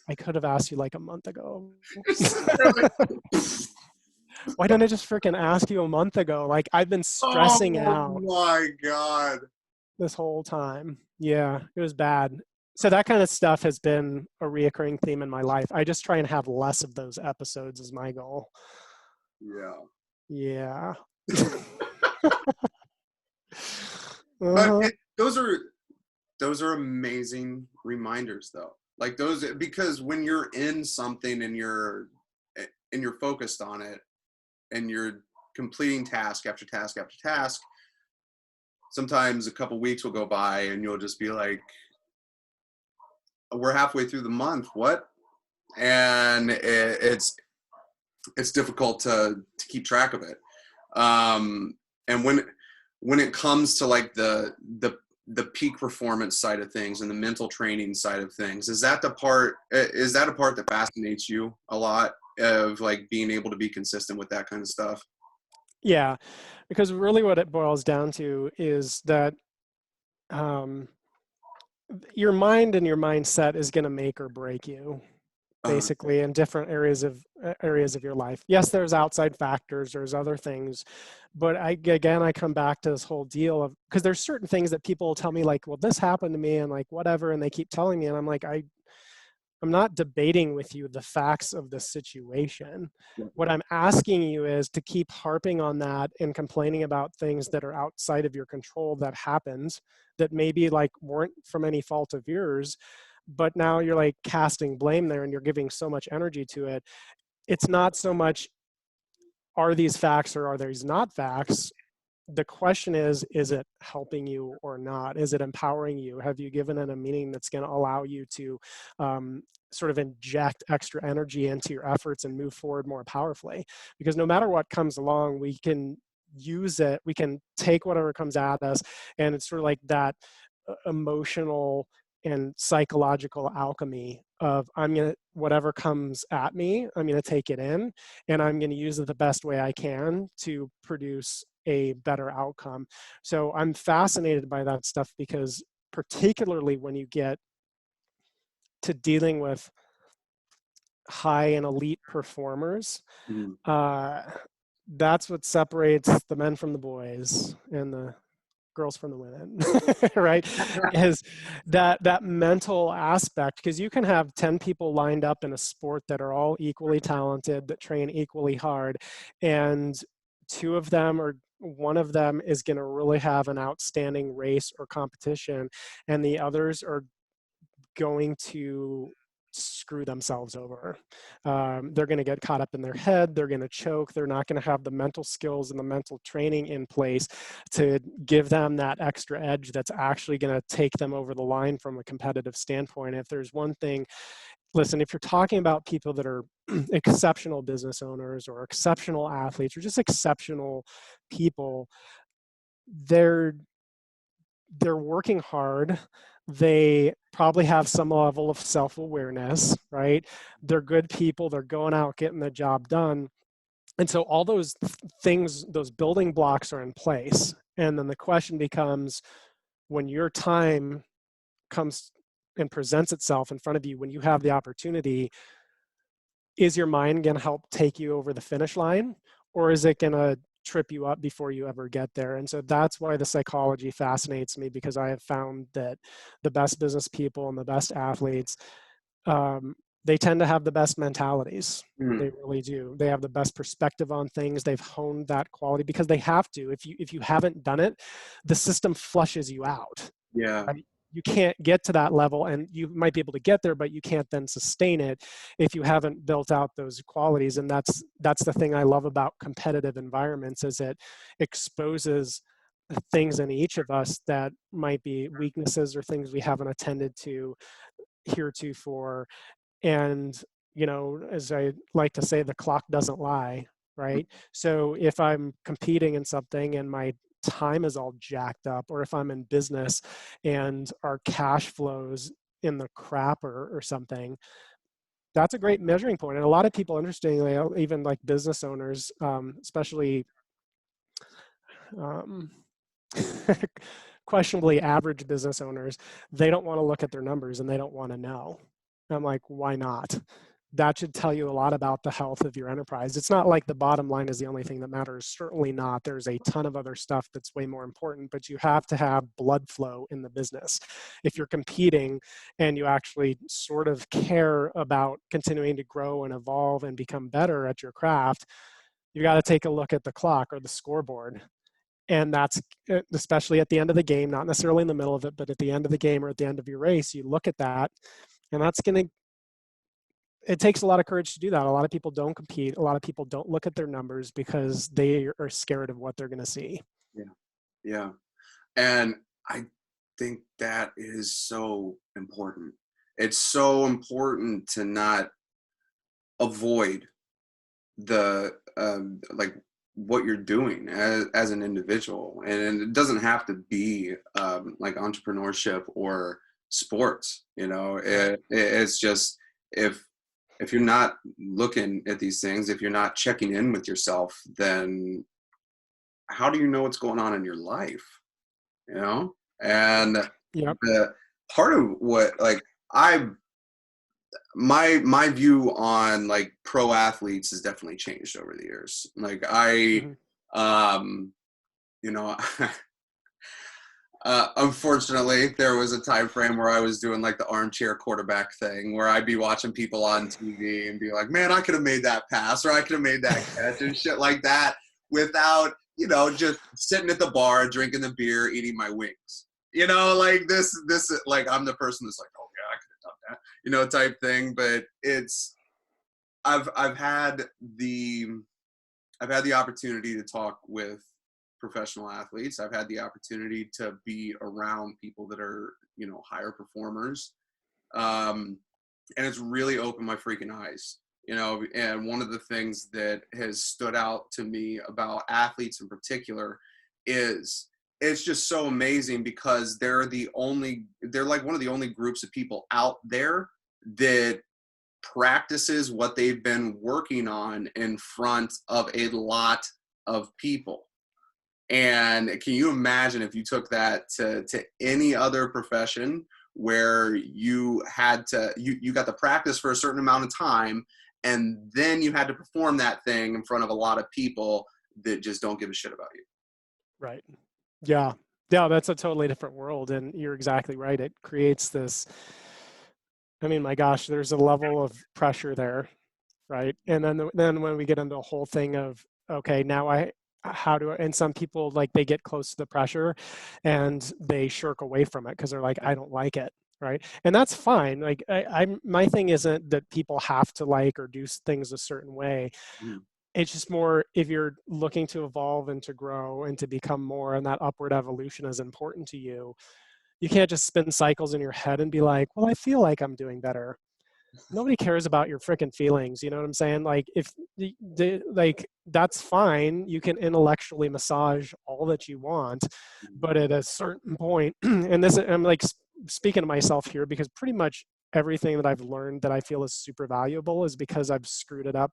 I could have asked you like a month ago. Why didn't I just freaking ask you a month ago? Like I've been stressing out. Oh my God. This whole time. Yeah, it was bad. So that kind of stuff has been a reoccurring theme in my life. I just try and have less of those episodes is my goal. Yeah. Yeah. But those are amazing reminders though. Like those, because when you're in something and you're focused on it, and you're completing task after task after task, sometimes a couple weeks will go by and you'll just be like, we're halfway through the month, what? And it's difficult to keep track of it. And when it comes to like the peak performance side of things and the mental training side of things, is that a part that fascinates you a lot, of like being able to be consistent with that kind of stuff? Yeah, because really what it boils down to is that um, your mind and your mindset is going to make or break you, uh, basically, in different areas of your life. Yes, there's outside factors, there's other things, but I come back to this whole deal of, because there's certain things that people will tell me, like, well, this happened to me and like whatever, and they keep telling me, and I'm like, I'm not debating with you the facts of the situation. What I'm asking you is to keep harping on that and complaining about things that are outside of your control that happened, that maybe like weren't from any fault of yours, but now you're like casting blame there and you're giving so much energy to it. It's not so much, are these facts or are these not facts? The question is it helping you or not? Is it empowering you? Have you given it a meaning that's going to allow you to sort of inject extra energy into your efforts and move forward more powerfully? Because no matter what comes along, we can use it, we can take whatever comes at us, and it's sort of like that emotional and psychological alchemy of, I'm going to, whatever comes at me, I'm going to take it in and I'm going to use it the best way I can to produce a better outcome. So I'm fascinated by that stuff, because particularly when you get to dealing with high and elite performers, mm, uh, that's what separates the men from the boys and the girls from the women, right? Is that mental aspect, because you can have 10 people lined up in a sport that are all equally talented, that train equally hard, and two of them or one of them is going to really have an outstanding race or competition, and the others are going to screw themselves over. They're going to get caught up in their head. They're going to choke. They're not going to have the mental skills and the mental training in place to give them that extra edge that's actually going to take them over the line from a competitive standpoint. If there's one thing, listen, if you're talking about people that are exceptional business owners or exceptional athletes or just exceptional people, they're working hard. They probably have some level of self-awareness, right? They're good people. They're going out getting the job done. And so all those things, those building blocks are in place. And then the question becomes, when your time comes and presents itself in front of you, when you have the opportunity, is your mind going to help take you over the finish line, or is it going to trip you up before you ever get there? And so that's why the psychology fascinates me, because I have found that the best business people and the best athletes, they tend to have the best mentalities. They mm, really do. They have the best perspective on things. They've honed that quality because they have to. If you haven't done it, the system flushes you out, yeah. right? You can't get to that level, and you might be able to get there, but you can't then sustain it if you haven't built out those qualities. And that's the thing I love about competitive environments, is it exposes things in each of us that might be weaknesses or things we haven't attended to heretofore. And as I like to say, the clock doesn't lie, right? So if I'm competing in something and my time is all jacked up, or if I'm in business and our cash flows in the crap or something, that's a great measuring point. And a lot of people, interestingly, even like business owners, especially um, questionably average business owners, they don't want to look at their numbers and they don't want to know. I'm like, why not? That should tell you a lot about the health of your enterprise. It's not like the bottom line is the only thing that matters. Certainly not. There's a ton of other stuff that's way more important, but you have to have blood flow in the business. If you're competing and you actually sort of care about continuing to grow and evolve and become better at your craft, you got to take a look at the clock or the scoreboard. And that's especially at the end of the game, not necessarily in the middle of it, but at the end of the game or at the end of your race, you look at that, and that's going to, it takes a lot of courage to do that. A lot of people don't compete. A lot of people don't look at their numbers because they are scared of what they're going to see. Yeah. Yeah. And I think that is so important. It's so important to not avoid the like what you're doing as an individual, and it doesn't have to be like entrepreneurship or sports. Right. It's just if you're not looking at these things, if you're not checking in with yourself, then how do you know what's going on in your life? And Yep. the part of what, like, I my view on like pro athletes has definitely changed over the years. Like Hmm. um you know unfortunately there was a time frame where I was doing like the armchair quarterback thing, where I'd be watching people on TV and be like, man, I could have made that pass, or I could have made that catch and shit like that, without just sitting at the bar drinking the beer, eating my wings. Like this like I'm the person that's like, oh yeah, I could have done that, type thing. But it's I've had the opportunity to talk with professional athletes. I've had the opportunity to be around people that are, higher performers. And it's really opened my freaking eyes. And one of the things that has stood out to me about athletes in particular is it's just so amazing, because they're like one of the only groups of people out there that practices what they've been working on in front of a lot of people. And can you imagine if you took that to any other profession, where you had to you got to practice for a certain amount of time, and then you had to perform that thing in front of a lot of people that just don't give a shit about you. Right. Yeah. Yeah, that's a totally different world. And you're exactly right. It creates this, I mean, my gosh, there's a level of pressure there, right? And then when we get into the whole thing of, okay, now how do I, and some people, like, they get close to the pressure and they shirk away from it because they're like, I don't like it. Right. And that's fine. Like, my thing isn't that people have to like or do things a certain way. Mm. It's just more, if you're looking to evolve and to grow and to become more, and that upward evolution is important to you, you can't just spin cycles in your head and be like, well, I feel like I'm doing better. Nobody cares about your freaking feelings. You know what I'm saying? Like, if like, that's fine. You can intellectually massage all that you want, but at a certain point, and this, I'm like speaking to myself here, because pretty much everything that I've learned that I feel is super valuable is because I've screwed it up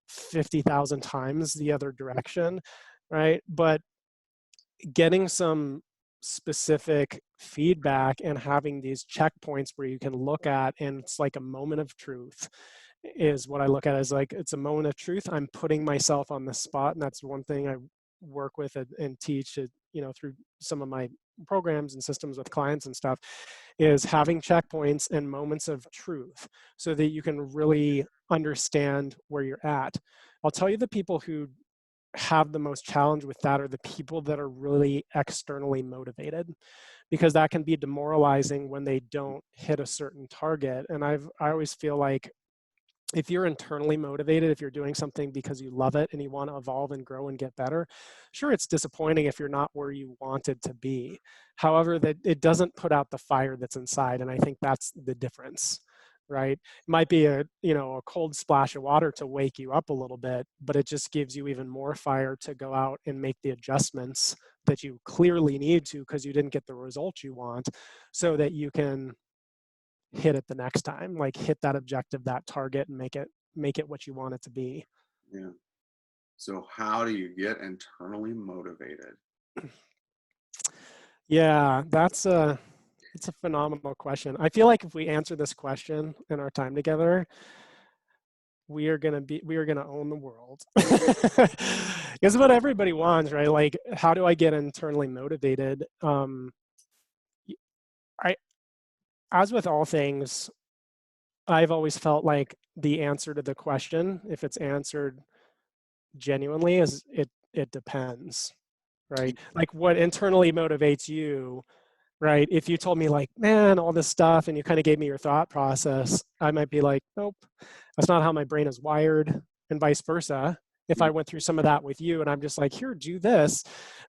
50,000 times the other direction, right? But getting some specific feedback and having these checkpoints where you can look at, and it's like a moment of truth, is what I look at as, like, it's a moment of truth. I'm putting myself on the spot, and that's one thing I work with and teach, through some of my programs and systems with clients and stuff, is having checkpoints and moments of truth so that you can really understand where you're at. I'll tell you, the people who have the most challenge with that are the people that are really externally motivated, because that can be demoralizing when they don't hit a certain target. And I always feel like, if you're internally motivated, if you're doing something because you love it and you want to evolve and grow and get better, sure, it's disappointing if you're not where you wanted to be. However, that it doesn't put out the fire that's inside. And I think that's the difference, right? It might be a cold splash of water to wake you up a little bit, but it just gives you even more fire to go out and make the adjustments that you clearly need to, because you didn't get the results you want, so that you can hit it the next time, like hit that objective, that target, and make it what you want it to be. Yeah. So how do you get internally motivated? Yeah, it's a phenomenal question. I feel like if we answer this question in our time together, we are gonna own the world. It's what everybody wants, right? Like, how do I get internally motivated? I As with all things, I've always felt like the answer to the question, if it's answered genuinely, is it depends, right? Like, what internally motivates you right? If you told me like, man, all this stuff, and you kind of gave me your thought process, I might be like, nope, that's not how my brain is wired, and vice versa. If I Mm, went through some of that with you and I'm just like, here, do this,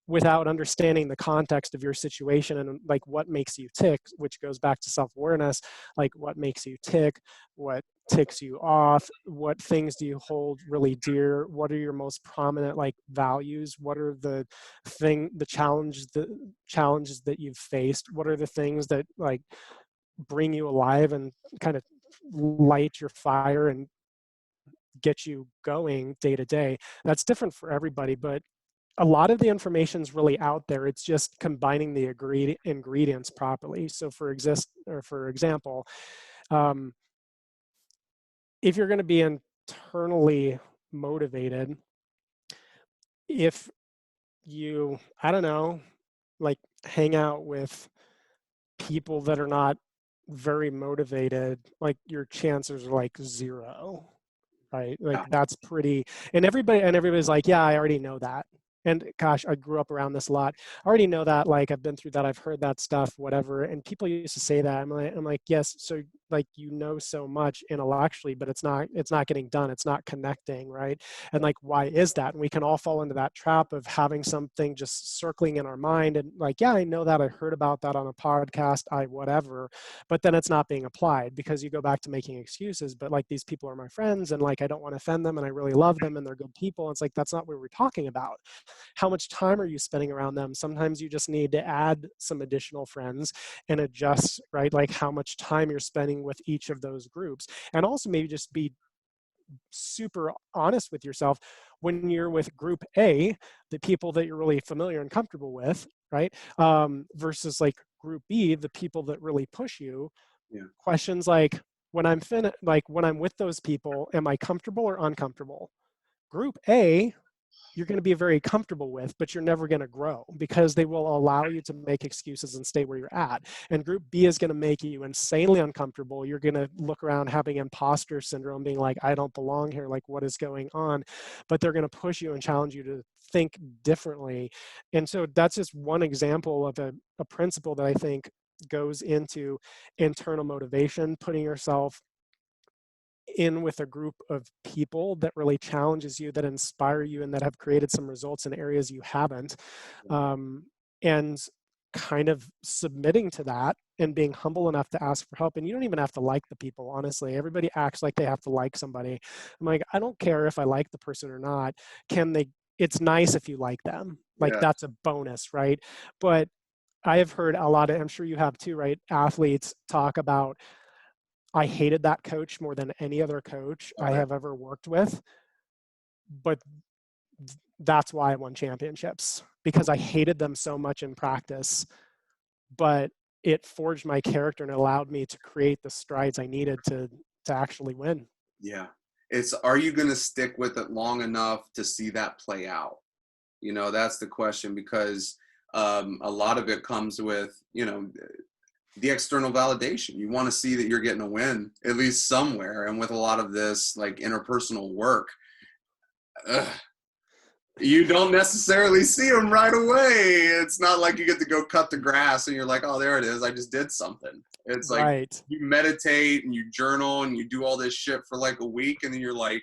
without understanding the context of your situation and like what makes you tick, which goes back to self-awareness, like what makes you tick, what ticks you off, what things do you hold really dear, what are your most prominent like values, what are the challenges that you've faced, what are the things that like bring you alive and kind of light your fire and get you going day to day. That's different for everybody, but a lot of the information is really out there. It's just combining the ingredients properly. So for example, um, if you're going to be internally motivated, if you, I don't know, like hang out with people that are not very motivated, like your chances are like zero, right? Like yeah, that's pretty, and everybody's like, yeah, I already know that. And gosh, I grew up around this a lot. I already know that, like I've been through that, I've heard that stuff, whatever. And people used to say that. I'm like, yes, so like you know so much intellectually, but it's not getting done. It's not connecting, right? And like, why is that? And we can all fall into that trap of having something just circling in our mind and like, yeah, I know that, I heard about that on a podcast, I whatever, but then it's not being applied because you go back to making excuses. But like these people are my friends and like I don't want to offend them and I really love them and they're good people. And it's like that's not what we're talking about. How much time are you spending around them? Sometimes you just need to add some additional friends and adjust, right? Like how much time you're spending with each of those groups. And also maybe just be super honest with yourself when you're with group A, the people that you're really familiar and comfortable with, right? Versus like group B, the people that really push you. yeah, Questions like, when I'm with those people, am I comfortable or uncomfortable? Group A, you're going to be very comfortable with, but you're never going to grow because they will allow you to make excuses and stay where you're at. And group B is going to make you insanely uncomfortable. You're going to look around having imposter syndrome, being like, I don't belong here. Like, what is going on? But they're going to push you and challenge you to think differently. And so that's just one example of a principle that I think goes into internal motivation, putting yourself in with a group of people that really challenges you, that inspire you, and that have created some results in areas you haven't. Um, and kind of submitting to that and being humble enough to ask for help. And you don't even have to like the people, honestly. Everybody acts like they have to like somebody. I'm like, I don't care if I like the person or not. It's nice if you like them. Like yeah, that's a bonus, right? But I have heard a lot of, I'm sure you have too, right? Athletes talk about, I hated that coach more than any other coach oh I yeah, have ever worked with, but that's why I won championships because I hated them so much in practice, but it forged my character and allowed me to create the strides I needed to actually win. yeah. It's, are you going to stick with it long enough to see that play out? You know, that's the question, because a lot of it comes with, you know, the external validation. You want to see that you're getting a win at least somewhere. And with a lot of this like interpersonal work, ugh, you don't necessarily see them right away. It's not like you get to go cut the grass and you're like, oh, there it is, I just did something. It's like Right. you meditate and you journal and you do all this shit for like a week, and then you're like,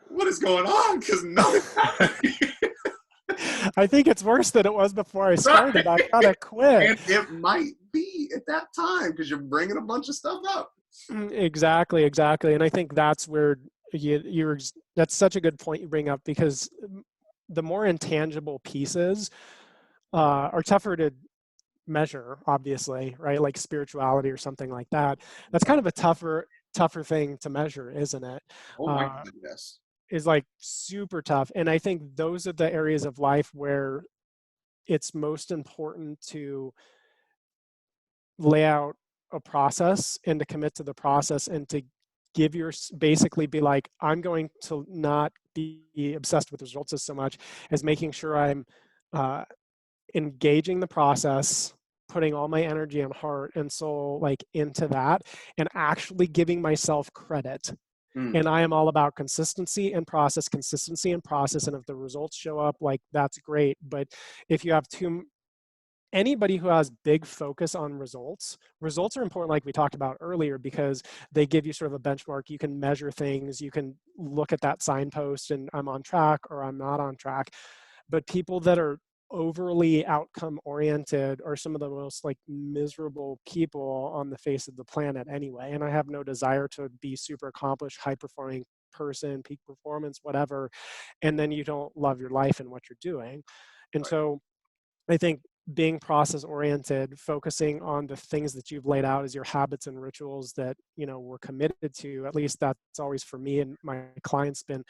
what is going on? Because nothing's happening. I think it's worse than it was before I started. I Right. gotta quit. And it might be at that time because you're bringing a bunch of stuff up. Exactly, exactly. And I think that's where that's such a good point you bring up because the more intangible pieces are tougher to measure, obviously, right? Like spirituality or something like that. That's kind of a tougher thing to measure, isn't it? Oh my Uh, goodness. is like super tough. And I think those are the areas of life where it's most important to lay out a process and to commit to the process and to basically be like, I'm going to not be obsessed with results as so much as making sure I'm uh, engaging the process, putting all my energy and heart and soul like into that, and actually giving myself credit. Hmm. And I am all about consistency and process, consistency and process. And if the results show up, like that's great. But if you have anybody who has big focus on results are important, like we talked about earlier, because they give you sort of a benchmark. You can measure things, you can look at that signpost and I'm on track or I'm not on track. But people that are overly outcome oriented are some of the most like miserable people on the face of the planet anyway. And I have no desire to be super accomplished, high performing person, peak performance, whatever, and then you don't love your life and what you're doing. And Right. so I think being process oriented, focusing on the things that you've laid out as your habits and rituals that, you know, we're committed to, at least that's always for me and my clients been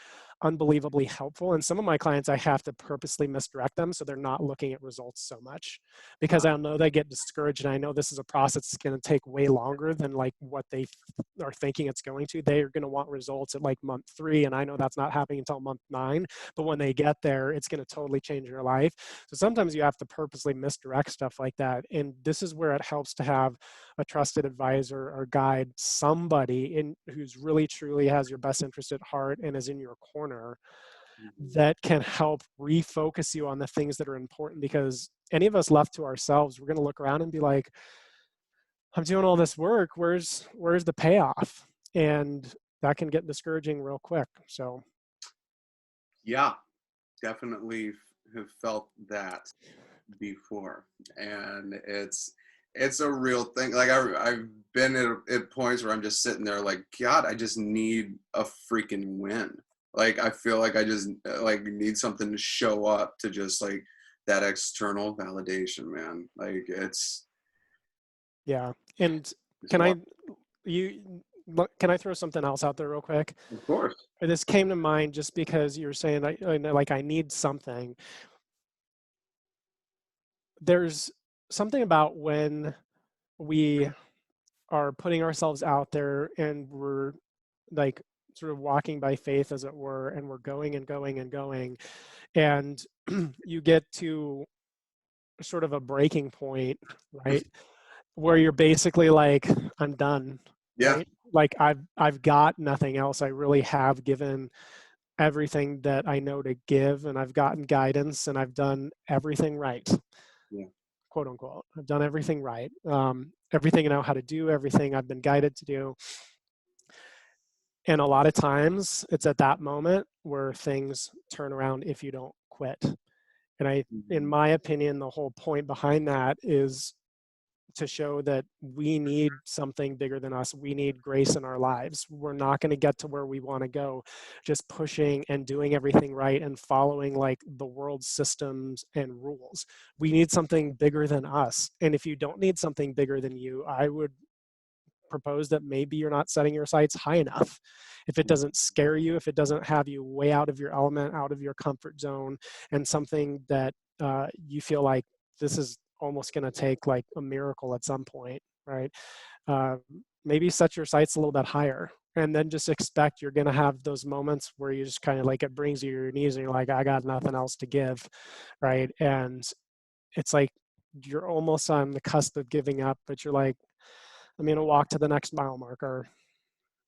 unbelievably helpful. And some of my clients, I have to purposely misdirect them so they're not looking at results so much, because I know they get discouraged. And I know this is a process that's going to take way longer than like what they are thinking it's going to. They are going to want results at like month 3. And I know that's not happening until month 9. But when they get there, it's going to totally change their life. So sometimes you have to purposely misdirect stuff like that. And this is where it helps to have a trusted advisor or guide, somebody in who's really truly has your best interest at heart and is in your corner, Mhm. that can help refocus you on the things that are important. Because any of us left to ourselves, we're going to look around and be like, I'm doing all this work, where's the payoff? And that can get discouraging real quick. So Yeah, definitely have felt that before, and it's a real thing. Like I've been at points where I'm just sitting there like, God, I just need a freaking win. Like I feel like I just like need something to show up to just like that external validation, man. Like yeah. And it's can wild. I you can I throw something else out there real quick? Of course. This came to mind just because you were saying like I need something. There's something about when we are putting ourselves out there and we're like sort of walking by faith, as it were, and we're going and going and going, and you get to sort of a breaking point, right, where you're basically like, I'm done, Yeah. right? Like I've got nothing else. I really have given everything that I know to give, and I've gotten guidance, and I've done everything right, Yeah. quote unquote. I've done everything right. Everything I know how to do, everything I've been guided to do. And a lot of times it's at that moment where things turn around if you don't quit. And in Mhm. my opinion, the whole point behind that is to show that we need something bigger than us. We need grace in our lives. We're not going to get to where we want to go just pushing and doing everything right and following like the world's systems and rules. We need something bigger than us. And if you don't need something bigger than you, I would propose that maybe you're not setting your sights high enough. If it doesn't scare you, if it doesn't have you way out of your element, out of your comfort zone, and something that you feel like this is almost going to take like a miracle at some point, right? Uh, Maybe set your sights a little bit higher, and then just expect you're going to have those moments where you just kind of like it brings you to your knees and you're like, I got nothing else to give, right? And it's like you're almost on the cusp of giving up, but you're like, I'm going to walk to the next mile marker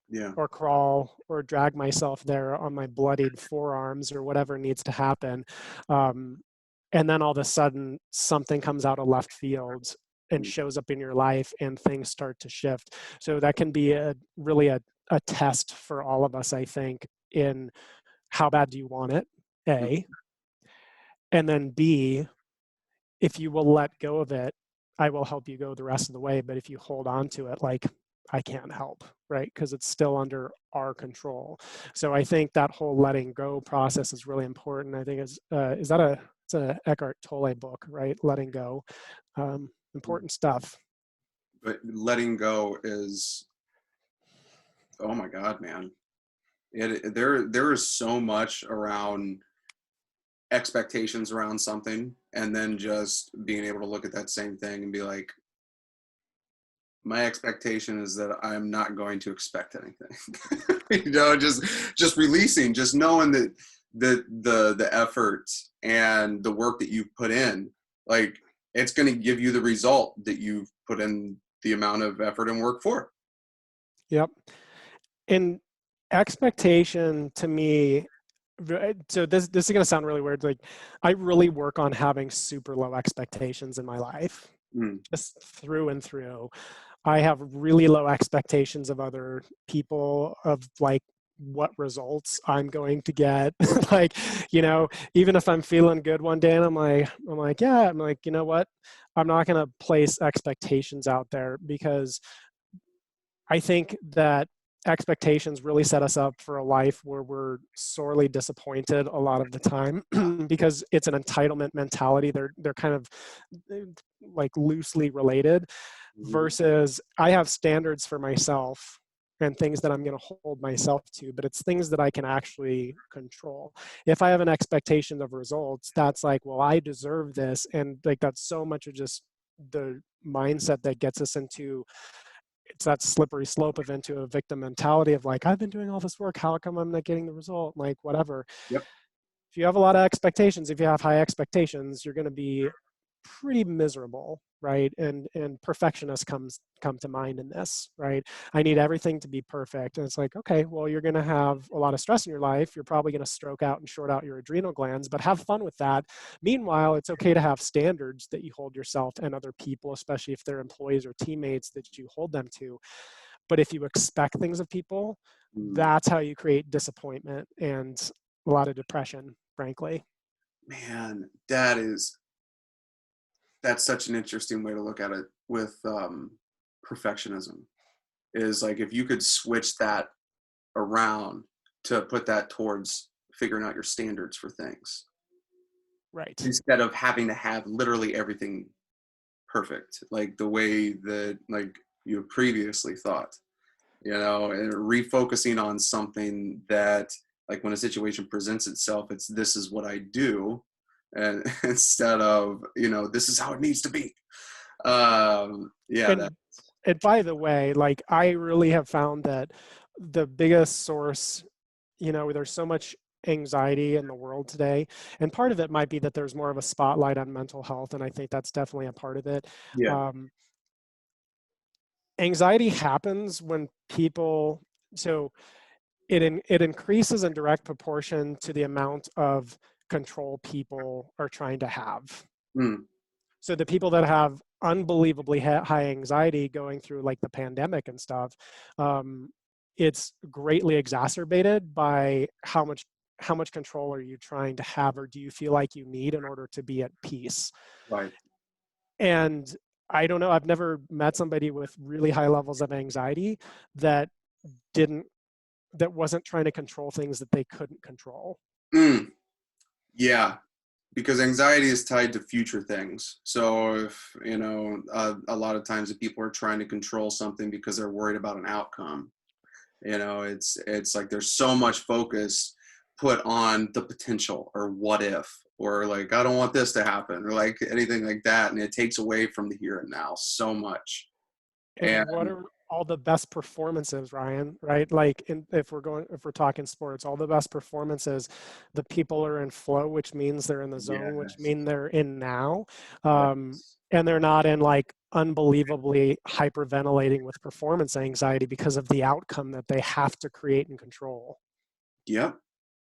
Yeah. or crawl or drag myself there on my bloodied forearms or whatever needs to happen. Um, and then all of a sudden, something comes out of left field and Mm. shows up in your life and things start to shift. So that can be really a test for all of us, I think, in how bad do you want it, Mm. A, and then B, if you will let go of it, I will help you go the rest of the way. But if you hold on to it, like I can't help, right? Because it's still under our control. So I think that whole letting go process is really important. I think is that it's a Eckhart Tolle book, right? Letting go, important stuff. But letting go is, oh my God, man. There is so much around expectations around something, and then just being able to look at that same thing and be like, my expectation is that I'm not going to expect anything. Just releasing, just knowing that the effort and the work that you've put in, like it's going to give you the result that you've put in the amount of effort and work for. Yep. And expectation to me So this is going to sound really weird. Like, I really work on having super low expectations in my life, Mm. just through and through. I have really low expectations of other people, of like what results I'm going to get. Like, even if I'm feeling good one day and yeah, I'm like, you know what? I'm not going to place expectations out there, because I think that expectations really set us up for a life where we're sorely disappointed a lot of the time, because it's an entitlement mentality. They're kind of like loosely related, Mhm. versus I have standards for myself and things that I'm going to hold myself to, but it's things that I can actually control. If I have an expectation of results, that's like, well, I deserve this. And like, that's so much of just the mindset that gets us into, it's that slippery slope of into a victim mentality of like, I've been doing all this work, how come I'm not getting the result? Like, whatever. Yep. If you have a lot of expectations, if you have high expectations, you're going to be pretty miserable, right? And perfectionist come to mind in this, right? I need everything to be perfect. And it's like, okay, well, you're going to have a lot of stress in your life. You're probably going to stroke out and short out your adrenal glands, but have fun with that. Meanwhile, it's okay to have standards that you hold yourself and other people, especially if they're employees or teammates, that you hold them to. But if you expect things of people, Mm. that's how you create disappointment and a lot of depression, frankly. Man, that's such an interesting way to look at it with perfectionism. Is like if you could switch that around to put that towards figuring out your standards for things Right. instead of having to have literally everything perfect, like the way that like you previously thought, and refocusing on something that, like, when a situation presents itself, it's this is what I do, and instead of this is how it needs to be. Yeah, that. And by the way, like, I really have found that the biggest source, there's so much anxiety in the world today, and part of it might be that there's more of a spotlight on mental health, and I think that's definitely a part of it. Yeah. Um, Anxiety happens when people, so it increases in direct proportion to the amount of control people are trying to have. Mm. So the people that have unbelievably high anxiety going through like the pandemic and stuff, um, it's greatly exacerbated by how much control are you trying to have, or do you feel like you need in order to be at peace? Right. And I don't know, I've never met somebody with really high levels of anxiety that didn't that wasn't trying to control things that they couldn't control. Mm. Yeah, because anxiety is tied to future things. So if a lot of times if people are trying to control something because they're worried about an outcome, it's like there's so much focus put on the potential or what if, or like I don't want this to happen, or like anything like that, and it takes away from the here and now so much. And And what are all the best performances, Ryan, right? Like, if we're talking sports, all the best performances, the people are in flow, which means they're in the zone, which yes, mean they're in now. yes, And they're not in like unbelievably hyperventilating with performance anxiety because of the outcome that they have to create and control. yep.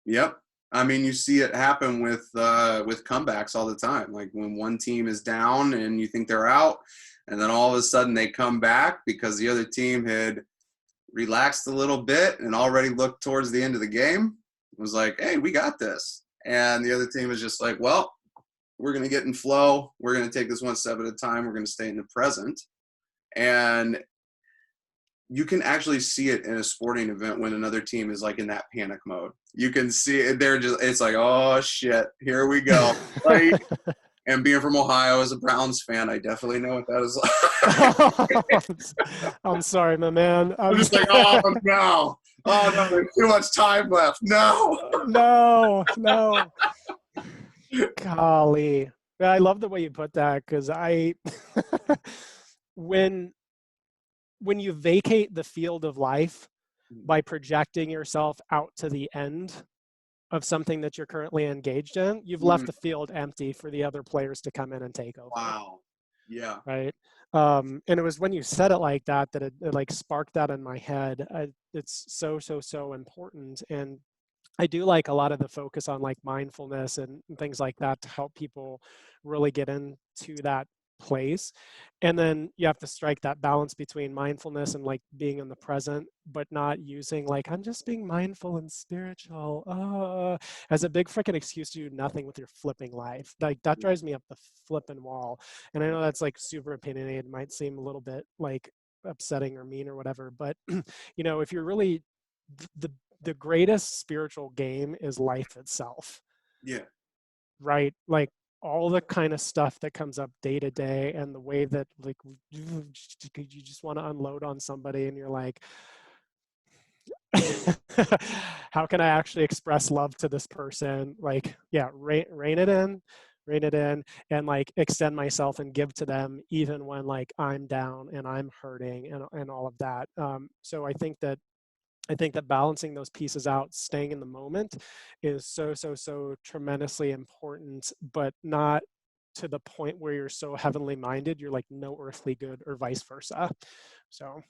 Yep. I mean, you see it happen with comebacks all the time. Like when one team is down and you think they're out, and then all of a sudden they come back because the other team had relaxed a little bit and already looked towards the end of the game. It was like, hey, we got this. And the other team was just like, well, we're going to get in flow. We're going to take this one step at a time. We're going to stay in the present. And you can actually see it in a sporting event when another team is like in that panic mode. You can see it. They're just, it's like, oh shit, here we go. Like, and being from Ohio as a Browns fan, I definitely know what that is like. I'm sorry, my man. I'm just like, oh no. Oh no, there's too much time left. No. No, no. Golly. Yeah, I love the way you put that, because when you vacate the field of life by projecting yourself out to the end of something that you're currently engaged in, you've left Mm, the field empty for the other players to come in and take over, wow. Yeah. right? And it was when you said it like that that it like sparked that in my head. It's so important. And I do like a lot of the focus on like mindfulness and things like that to help people really get into that place. And then you have to strike that balance between mindfulness and like being in the present, but not using like, I'm just being mindful and spiritual as a big freaking excuse to do nothing with your flipping life. Like that drives me up the flipping wall. And I know that's like super opinionated, might seem a little bit like upsetting or mean or whatever, but if you're really the the greatest spiritual game is life itself, Yeah. right? Like all the kind of stuff that comes up day to day and the way that like you just want to unload on somebody and you're like, how can I actually express love to this person? Like, yeah, rein it in, and like extend myself and give to them even when like I'm down and I'm hurting and all of that. So I think that balancing those pieces out, staying in the moment is so, so, so tremendously important, but not to the point where you're so heavenly minded, you're like no earthly good or vice versa. So,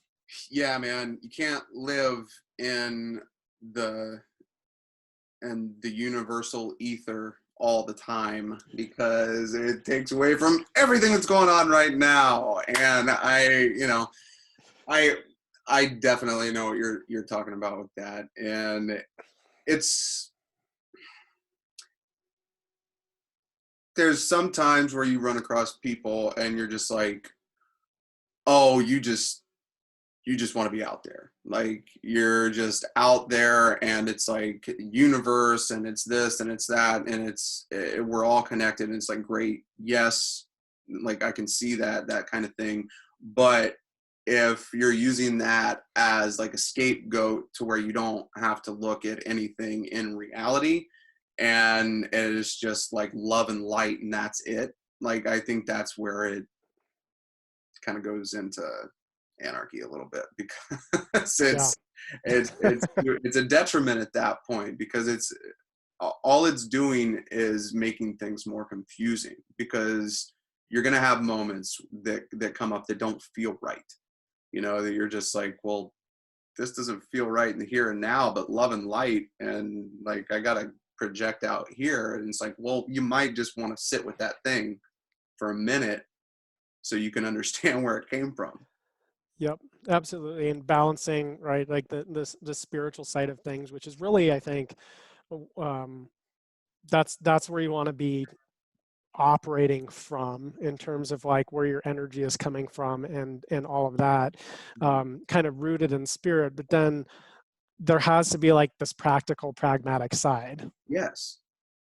Yeah, man, you can't live in the the universal ether all the time because it takes away from everything that's going on right now. And I I definitely know what you're talking about with that. And it's there's some times where you run across people and you're just like, oh, you just want to be out there. Like you're just out there and it's like universe and it's this and it's that and we're all connected and it's like great. Yes, like I can see that kind of thing. But if you're using that as like a scapegoat to where you don't have to look at anything in reality and it is just like love and light and that's it. Like I think that's where it kind of goes into anarchy a little bit because yeah, it's a detriment at that point because it's all it's doing is making things more confusing because you're going to have moments that come up that don't feel right, that you're just like, well, this doesn't feel right in the here and now, but love and light and like I gotta project out here, and it's like, well, you might just want to sit with that thing for a minute so you can understand where it came from. yep, absolutely. And balancing, right, like the spiritual side of things, which is really, I think, um, that's where you want to be operating from in terms of like where your energy is coming from and all of that, kind of rooted in spirit. But then there has to be like this practical pragmatic side, Yes.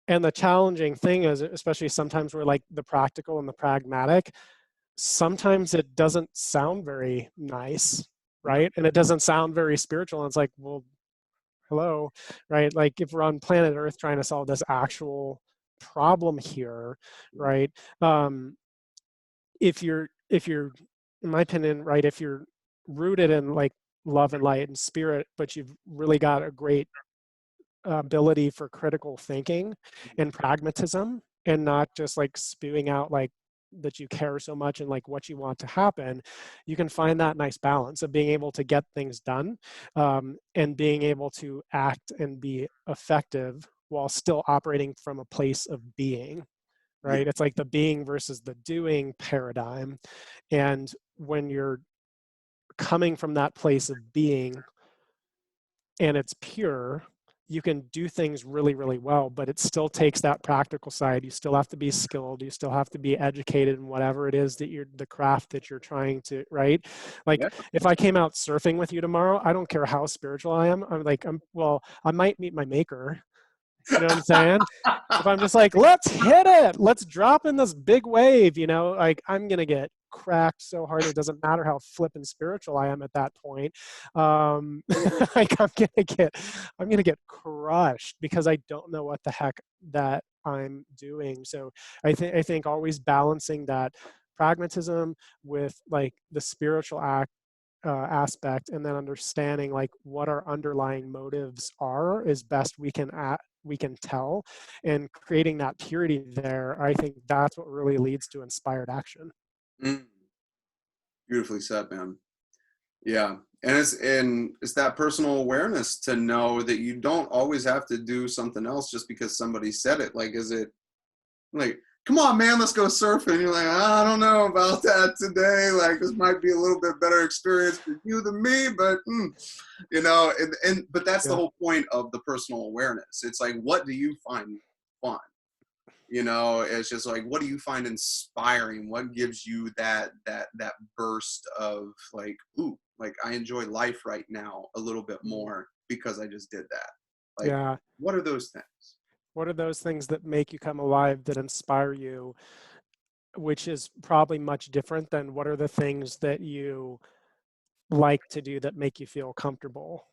and the challenging thing is, especially sometimes where like the practical and the pragmatic, sometimes it doesn't sound very nice, No. right? And it doesn't sound very spiritual, and it's like, well, hello, right? Like if we're on planet earth trying to solve this actual problem here, right? um if you're in my opinion, right, if you're rooted in like love and light and spirit, but you've really got a great ability for critical thinking and pragmatism, and not just like spewing out like that you care so much and like what you want to happen, you can find that nice balance of being able to get things done, and being able to act and be effective while still operating from a place of being, Yeah. right? It's like the being versus the doing paradigm. And when you're coming from that place of being and it's pure, you can do things really, really well, but it still takes that practical side. You still have to be skilled. You still have to be educated in whatever it is that you're, the craft that you're trying to, right? Like Yeah. if I came out surfing with you tomorrow, I don't care how spiritual I am. Well, I might meet my maker. You know what I'm saying? If I'm just like, let's hit it, let's drop in this big wave, like I'm gonna get cracked so hard it doesn't matter how flippin' spiritual I am at that point. Like I'm gonna get crushed because I don't know what the heck that I'm doing. So I think always balancing that pragmatism with like the spiritual aspect, and then understanding like what our underlying motives are as best we can tell, and creating that purity there. I think that's what really leads to inspired action. Mm, beautifully said, man. Yeah. And it's that personal awareness to know that you don't always have to do something else just because somebody said it. Like, is it like, come on, man, let's go surfing? You're like, I don't know about that today. Like, this might be a little bit better experience for you than me, but but that's the Yeah. whole point of the personal awareness. It's like, what do you find fun? It's just like, what do you find inspiring? What gives you that burst of like, ooh, like I enjoy life right now a little bit Mhm. more because I just did that. Like, Yeah. what are those things? What are those things that make you come alive, that inspire you, which is probably much different than what are the things that you like to do that make you feel comfortable,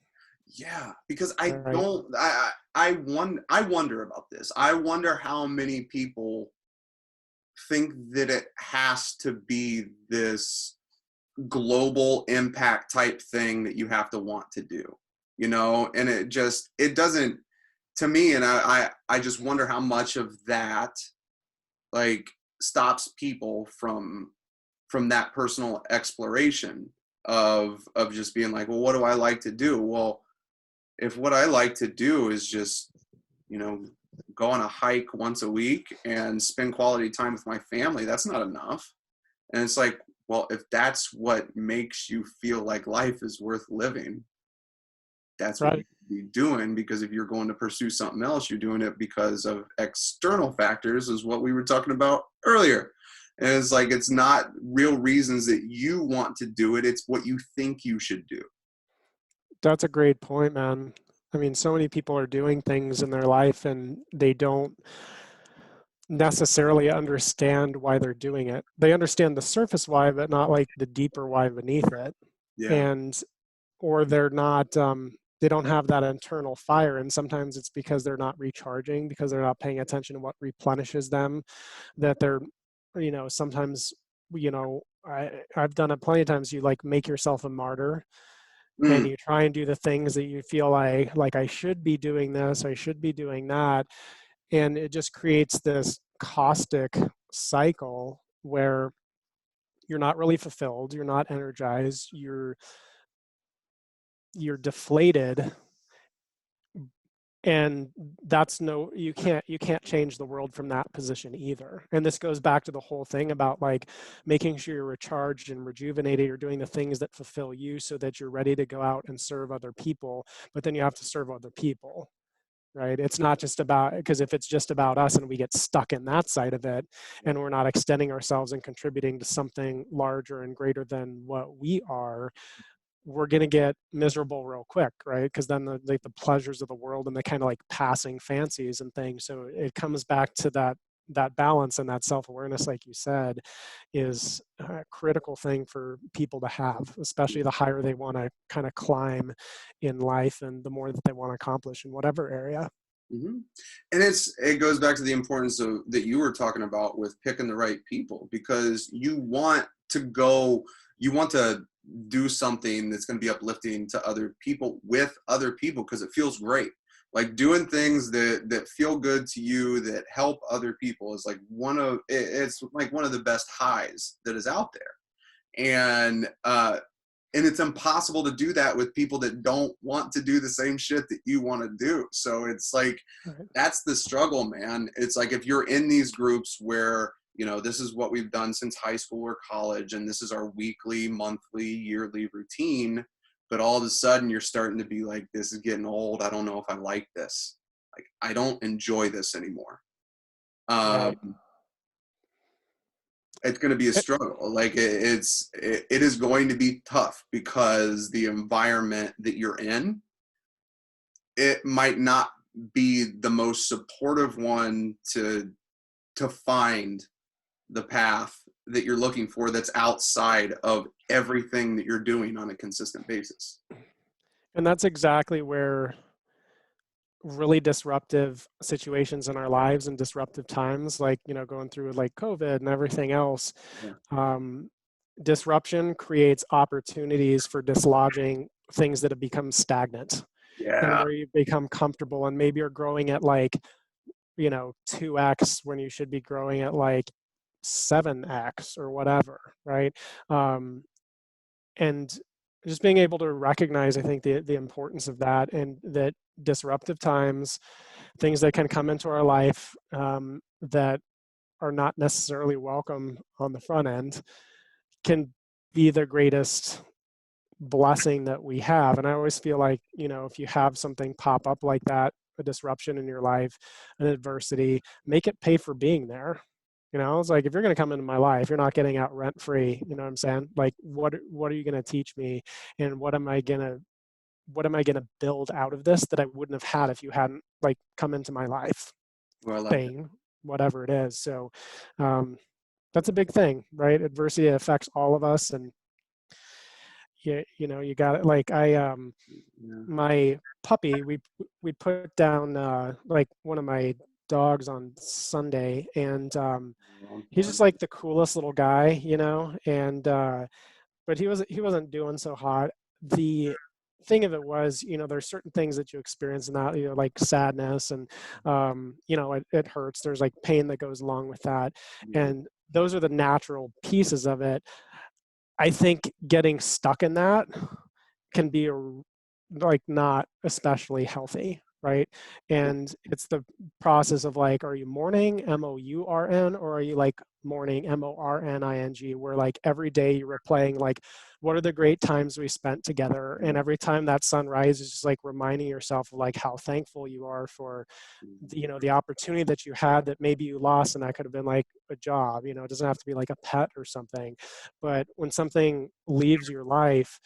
Yeah, because I right? don't I wonder about this. I wonder how many people think that it has to be this global impact type thing that you have to want to do. And it doesn't, to me. And I just wonder how much of that like stops people from that personal exploration of just being like, well, what do I like to do? Well, if what I like to do is just, you know, go on a hike once a week and spend quality time with my family, that's not enough. And it's like, well, if that's what makes you feel like life is worth living, that's what you Right. should be doing. Because if you're going to pursue something else, you're doing it because of external factors, is what we were talking about earlier. And it's like, it's not real reasons that you want to do it, it's what you think you should do. That's a great point, man. I mean, so many people are doing things in their life and they don't necessarily understand why they're doing it. They understand the surface why, but not like the deeper why beneath it. Yeah. And or they're not they don't have that internal fire, and sometimes it's because they're not recharging, because they're not paying attention to what replenishes them, that they're sometimes I've done it plenty of times. You like make yourself a martyr and Mm, you try and do the things that you feel like I should be doing this, I should be doing that, and it just creates this caustic cycle where you're not really fulfilled, you're not energized, you're deflated, and that's no you can't change the world from that position either. And this goes back to the whole thing about like making sure you're recharged and rejuvenated, you're doing the things that fulfill you so that you're ready to go out and serve other people. But then you have to serve other people, right? It's not just about, because if it's just about us and we get stuck in that side of it and we're not extending ourselves and contributing to something larger and greater than what we are, we're going to get miserable real quick, right? Because then the pleasures of the world and the kind of like passing fancies and things. So it comes back to that balance, and that self-awareness, like you said, is a critical thing for people to have, especially the higher they want to kind of climb in life and the more that they want to accomplish in whatever area. hmm And it goes back to the importance of that you were talking about with picking the right people, because you want to do something that's going to be uplifting to other people with other people, because it feels great. Like doing things that feel good to you, that help other people, is like it's like one of the best highs that is out there. And it's impossible to do that with people that don't want to do the same shit that you want to do. So it's like, Right. that's the struggle, man. It's like, if you're in these groups where, this is what we've done since high school or college, and this is our weekly, monthly, yearly routine, but all of a sudden you're starting to be like, this is getting old, I don't know if I like this, like I don't enjoy this anymore. Right. um it's going to be a Eh, struggle. Like it is going to be tough, because the environment that you're in, it might not be the most supportive one to find the path that you're looking for, that's outside of everything that you're doing on a consistent basis. and that's exactly where really disruptive situations in our lives and disruptive times, like going through like COVID and everything else, Yeah. um, disruption creates opportunities for dislodging things that have become stagnant, and Yeah. where you become comfortable and maybe you're growing at like 2x when you should be growing at like 7x or whatever, right? um, and just being able to recognize, I think, the importance of that, and that disruptive times, things that can come into our life that are not necessarily welcome on the front end, can be the greatest blessing that we have. And I always feel like, if you have something pop up like that, a disruption in your life, an adversity, make it pay for being there. It's like, if you're going to come into my life, you're not getting out rent free. You know what I'm saying? Like, what are you going to teach me, and what am I going to build out of this that I wouldn't have had if you hadn't like come into my life? Well, I like that. Thing, whatever it is. So um, that's a big thing, right? Adversity affects all of us, and you got it. Like Yeah. my puppy, we put down like one of my dogs on Sunday, and Wrong he's just part. like the coolest little guy, and but he wasn't doing so hot. The thing of it was, there's certain things that you experience in that, like sadness, and it hurts. There's like pain that goes along with that, Yeah. and those are the natural pieces of it. I think getting stuck in that can be like not especially healthy, right? Yeah. And it's the process of like, are you mourning, mourn, or are you like mourning, morning, where like every day you're replaying like, what are the great times we spent together, and every time that sun rises, just like reminding yourself of like how thankful you are for the opportunity that you had that maybe you lost, and that could have been like a job. It doesn't have to be like a pet or something, but when something leaves your life,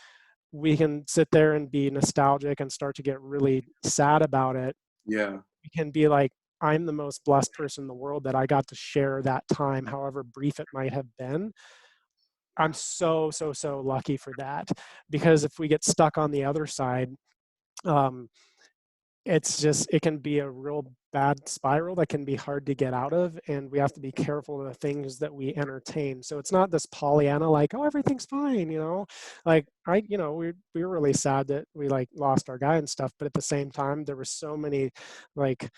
we can sit there and be nostalgic and start to get really sad about it. Yeah. We can be like, I'm the most blessed person in the world that I got to share that time, however brief it might have been. I'm so, so, so lucky for that. Because if we get stuck on the other side, um, it can be a real bad spiral that can be hard to get out of, and we have to be careful of the things that we entertain. So it's not this Pollyanna like, oh, everything's fine, like we were really sad that we like lost our guy and stuff, but at the same time there were so many like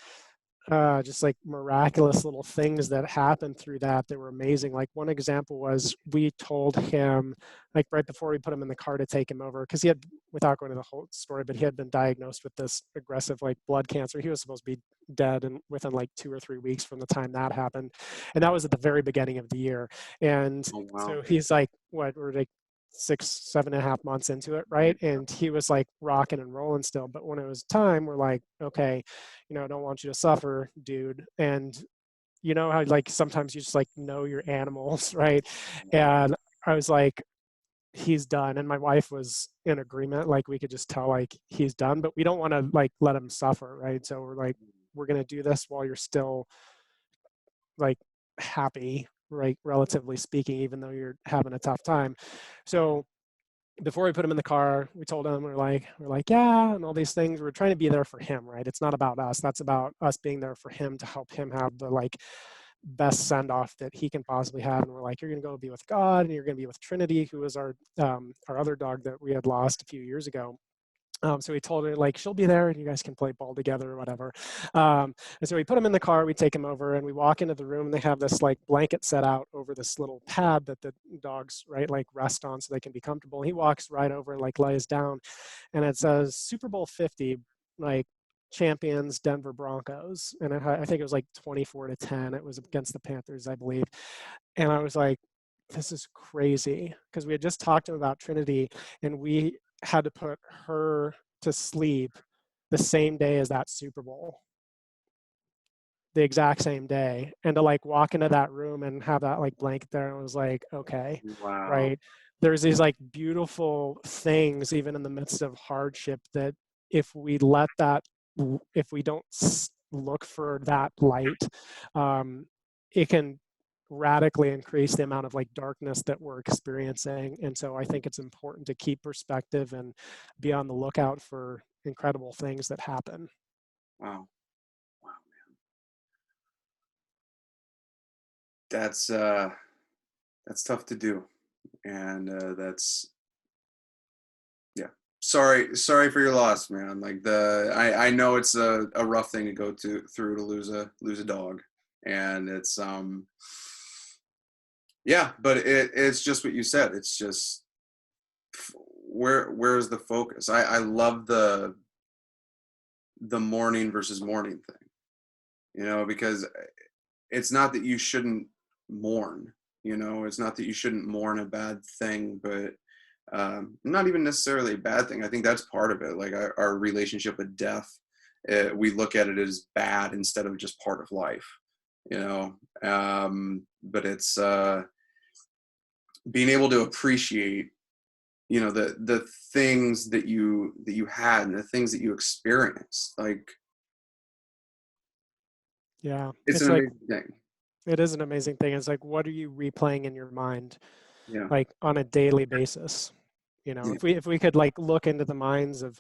just like miraculous little things that happened through that were amazing. Like one example was, we told him, like right before we put him in the car to take him over, because he had, without going to the whole story, but he had been diagnosed with this aggressive like blood cancer. He was supposed to be dead and within like 2 or 3 weeks from the time that happened, and that was at the very beginning of the year. And Oh wow. so he's like, what, we're like 6, 7.5 months into it, right? And he was like rocking and rolling still. But when it was time, we're like, okay, I don't want you to suffer, dude. And you know how like sometimes you just like know your animals, right? And I was like, he's done. And my wife was in agreement, like we could just tell like he's done, but we don't want to like let him suffer, right? So we're like, we're gonna do this while you're still like happy, right? Relatively speaking, even though you're having a tough time. So before we put him in the car, we told him, we're like, yeah, and all these things. We're trying to be there for him, right? It's not about us. That's about us being there for him to help him have the like best send off that he can possibly have. And we're like, you're gonna go be with God, and you're gonna be with Trinity, who was our other dog that we had lost a few years ago. So we told her like, she'll be there and you guys can play ball together or whatever. And so we put him in the car, we take him over, and we walk into the room, and they have this like blanket set out over this little pad that the dogs, right, like rest on so they can be comfortable. And he walks right over and like lays down, and it says Super Bowl 50, like champions Denver Broncos. And I think it was like 24-10. It was against the Panthers, I believe. And I was like, this is crazy, because we had just talked to him about Trinity, and we had to put her to sleep the same day as that Super Bowl, the exact same day. And to like walk into that room and have that like blanket there, and was like, okay, Wow. right. There's these like beautiful things, even in the midst of hardship, that if we let that, if we don't look for that light, um, it can radically increase the amount of like darkness that we're experiencing. And so I think it's important to keep perspective and be on the lookout for incredible things that happen. Wow. Wow. That's tough to do, and that's yeah. Sorry for your loss, man. Like I know it's a rough thing to go to through to lose a dog, and it's yeah, but it's just what you said. It's just where's the focus? I love the morning versus morning thing, because it's not that you shouldn't mourn, it's not that you shouldn't mourn a bad thing, but not even necessarily a bad thing. I think that's part of it. Like our relationship with death, we look at it as bad instead of just part of life, you know. But it's being able to appreciate, the things that you had and the things that you experienced. Like Yeah. it's It's an like, amazing thing. it is an amazing thing. It's like, what are you replaying in your mind, Yeah. like on a daily basis? Yeah. If we could like look into the minds of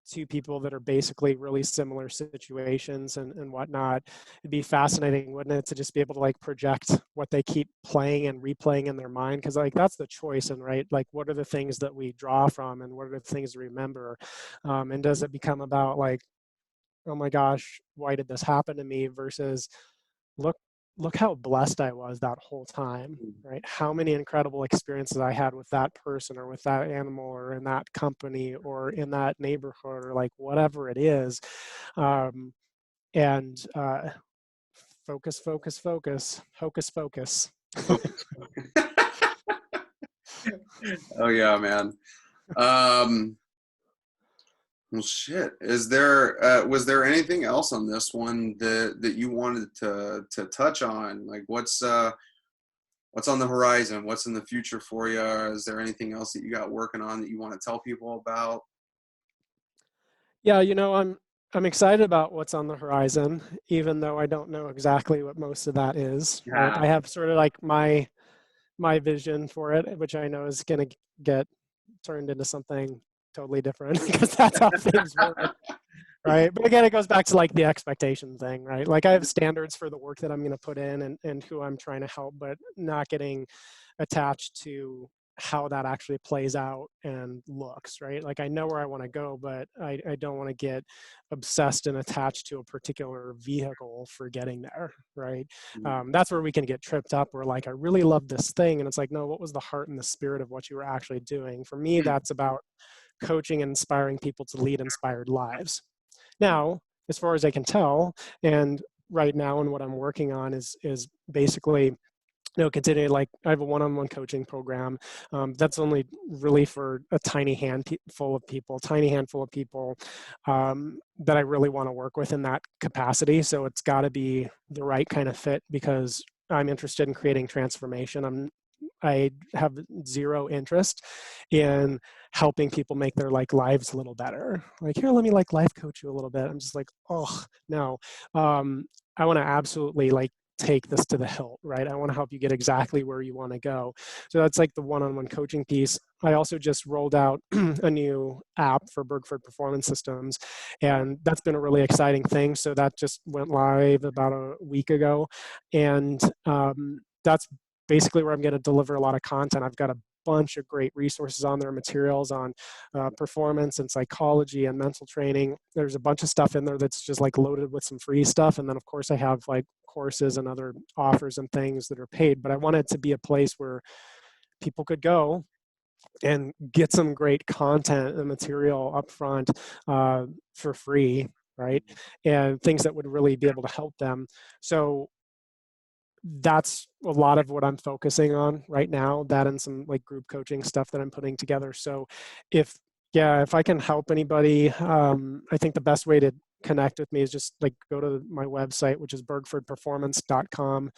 two people that are basically really similar situations and whatnot, it'd be fascinating, wouldn't it, to just be able to like project what they keep playing and replaying in their mind? Because like that's the choice, and right, like what are the things that we draw from, and what are the things to remember, and does it become about like, oh my gosh, why did this happen to me, versus look look how blessed I was that whole time, right? How many incredible experiences I had with that person or with that animal or in that company or in that neighborhood or like whatever it is. Um, and focus, focus, focus, hocus pocus. Focus. Oh yeah, man. Um, well, shit. Was there anything else on this one that you wanted to touch on? Like, what's on the horizon? What's in the future for you? Is there anything else that you got working on that you want to tell people about? Yeah, I'm excited about what's on the horizon, even though I don't know exactly what most of that is, right? Yeah. I have sort of like my vision for it, which I know is going to get turned into something totally different because that's how things work, right? But again, it goes back to like the expectation thing, right? Like I have standards for the work that I'm going to put in and who I'm trying to help, but not getting attached to how that actually plays out and looks, right? Like I know where I want to go, but I don't want to get obsessed and attached to a particular vehicle for getting there, right? That's where we can get tripped up. We're like, I really love this thing. And it's like, no, what was the heart and the spirit of what you were actually doing? For me, that's about coaching and inspiring people to lead inspired lives. Now, as far as I can tell, and right now and what I'm working on is basically continue, like I have a one-on-one coaching program that's only really for a tiny handful of people that I really want to work with in that capacity. So it's got to be the right kind of fit because I'm interested in creating transformation. I have zero interest in helping people make their like lives a little better. Like, here, let me like life coach you a little bit. I'm just like, oh no. I want to absolutely like take this to the hilt, right? I want to help you get exactly where you want to go. So that's like the one-on-one coaching piece. I also just rolled out a new app for Bergford Performance Systems, and that's been a really exciting thing. So that just went live about a week ago, and that's basically where I'm going to deliver a lot of content. I've got a bunch of great resources on there, materials on performance and psychology and mental training. There's a bunch of stuff in there that's just like loaded with some free stuff. And then of course I have like courses and other offers and things that are paid, but I want it to be a place where people could go and get some great content and material up front for free, right? And things that would really be able to help them. So that's a lot of what I'm focusing on right now, that and some like group coaching stuff that I'm putting together. So if I can help anybody, I think the best way to connect with me is just like go to my website, which is bergfordperformance.com.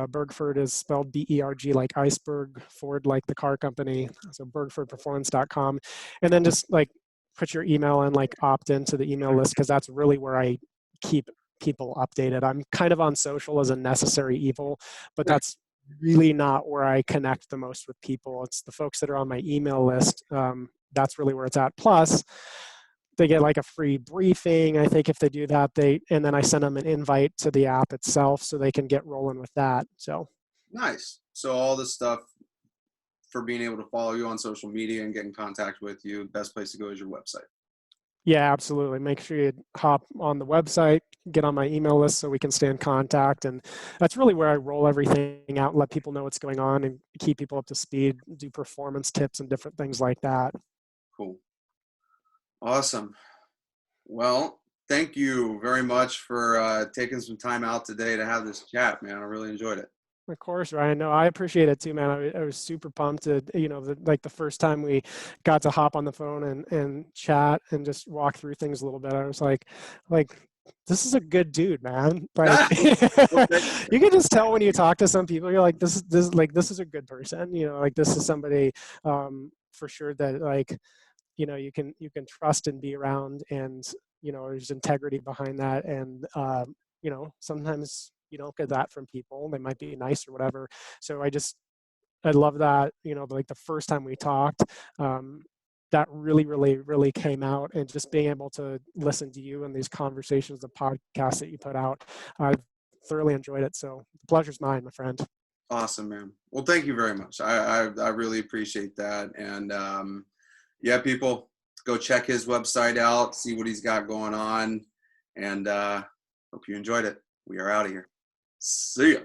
Bergford is spelled BERG like iceberg, Ford like the car company. So bergfordperformance.com. And then just like put your email and like opt into the email list because that's really where I keep people updated. I'm kind of on social as a necessary evil, but that's really not where I connect the most with people. It's the folks that are on my email list. That's really where it's at. Plus, they get like a free briefing. I think if they do that, and then I send them an invite to the app itself so they can get rolling with that. So Nice. So all the stuff for being able to follow you on social media and get in contact with you, best place to go is your website. Yeah, absolutely. Make sure you hop on the website, get on my email list so we can stay in contact. And that's really where I roll everything out, let people know what's going on and keep people up to speed, do performance tips and different things like that. Cool. Awesome. Well, thank you very much for taking some time out today to have this chat, man. I really enjoyed it. Of course, Ryan. No, I appreciate it too, man. I was super pumped to, like the first time we got to hop on the phone and chat and just walk through things a little bit. I was like, this is a good dude, man. Like, Well, thank you can just tell when you talk to some people, you're like, this is a good person. Like this is somebody for sure that like, you can trust and be around, and there's integrity behind that. And sometimes you don't get that from people. They might be nice or whatever. So I love that, like the first time we talked, that really, really, really came out. And just being able to listen to you and these conversations, the podcast that you put out, I've thoroughly enjoyed it. So the pleasure's mine, my friend. Awesome, man. Well, thank you very much. I really appreciate that. And yeah, people, go check his website out, see what he's got going on, and hope you enjoyed it. We are out of here. See ya.